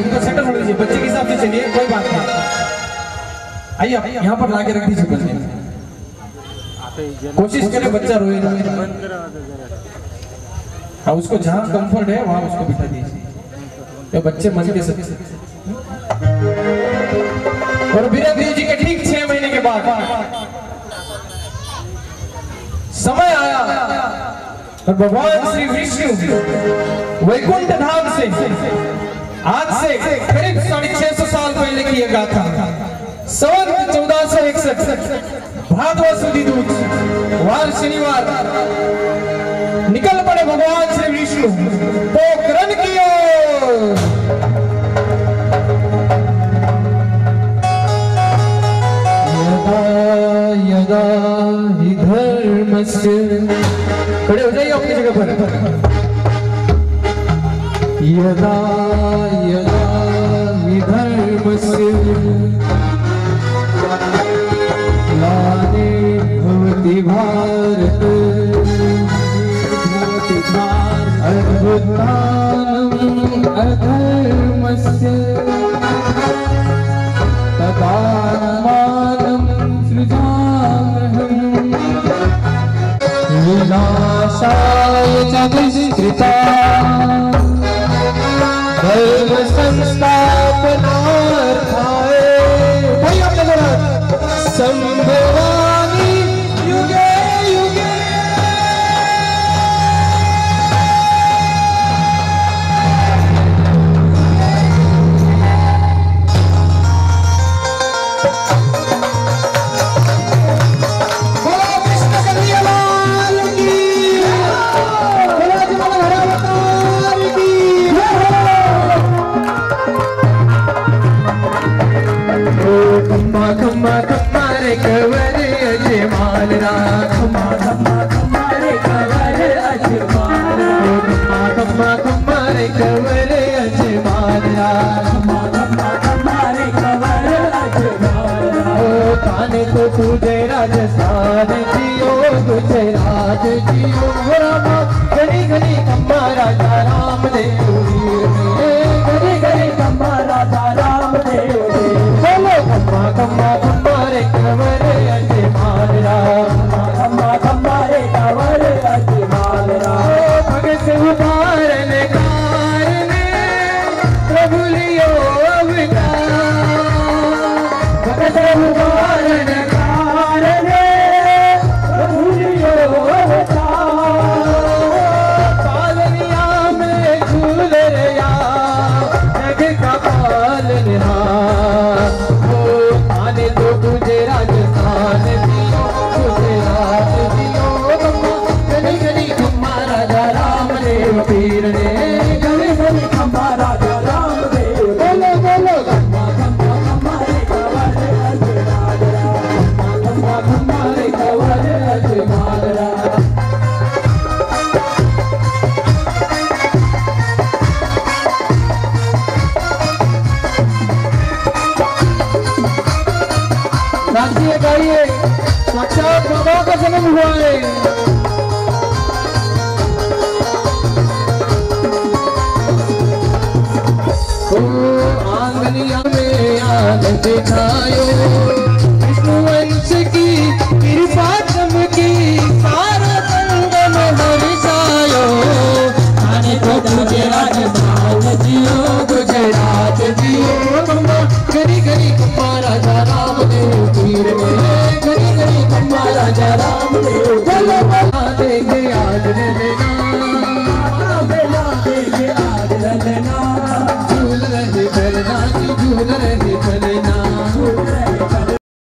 उनको सेटल होने दीजिए, बच्चे के हिसाब से चलिए, कोई बात नहीं। आइए आप यहाँ पर लाके रख दीजिए बच्चे, कोशिश करें बच्चा रोए ना। हाँ, उसको जहाँ कंफर्ट है वहाँ उसको बिठा दीजिए, तो बच्चे मन के सच्चे। और वीरेंद्र जी के ठीक 6 महीने के बाद समय आया और भगवान श्री विष्णु वैकुंठ धाम से आज से करीब 650 साल पहले की यह गाथा, संवत 1461 भादवा सुदी दूज वार शनिवार निकल पड़े भगवान श्री विष्णु पोखरण की ओर। यदा हि धर्मस्य, खड़े हो जाइए अपनी जगह पर। यदा यदा हि धर्मस्य ग्लानि भवति भारत अद्भुतानं अधर्मस्य तदात्मानं सृजाम्यहम् विनाशाय च दुष्कृता धर्म संस्थापनार्थाय संभवामि युगे युगे। खम्मा खम्मा रे कवर अजमाल राम, खम्मा खम्मा खम्मा रे कवर अजमाल राम, खम्मा खम्मा रे कवर अजमाल राम, खम्मा खम्मा खम्मा रे कवर अजमाल राम। ओ काने को पूजे राजस्थान जियो गुजरात जियो रामा, घड़ी घड़ी खम्मा राजा राम देव वीर में, घड़ी घड़ी खम्मा राजा राम देव वीर। खम्मा खम्मा खम्मा रे कवर अजमाल राम, खम्मा खम्मा रे कवर अजमाल राम। भगत उबारन कारने प्रभु लियो अवतार, भगत उबारन कारने प्रभु लियो अवतार। पालनिया में झूल रया जग का पालनहार, तो तुझे राजस्थान जियो गुजरात जियो खम्मा, घड़ी घड़ी खम्मा राजा राम देव पीर ने, घड़ी घड़ी खम्मा राजा राम देव। बोलो बोलो खम्मा खम्मा खम्मा रे कवर अजमाल राम, खम्मा खम्मा रे कवर अजमाल राम। नाचिए गाइए, साक्षात बाबा का जन्म हुआ है। ओ आंगनिया में आग दिखायो, विष्णु वंश की कृपा चमकी, सारा संगम हर्षायो। आने को तुझे राजस्थान जियो गुजरात जियो खम्मा, घड़ी घड़ी खम्मा राजा राम देव पीर में, घड़ी घड़ी खम्मा राजा राम देव। चलो देखे आज ने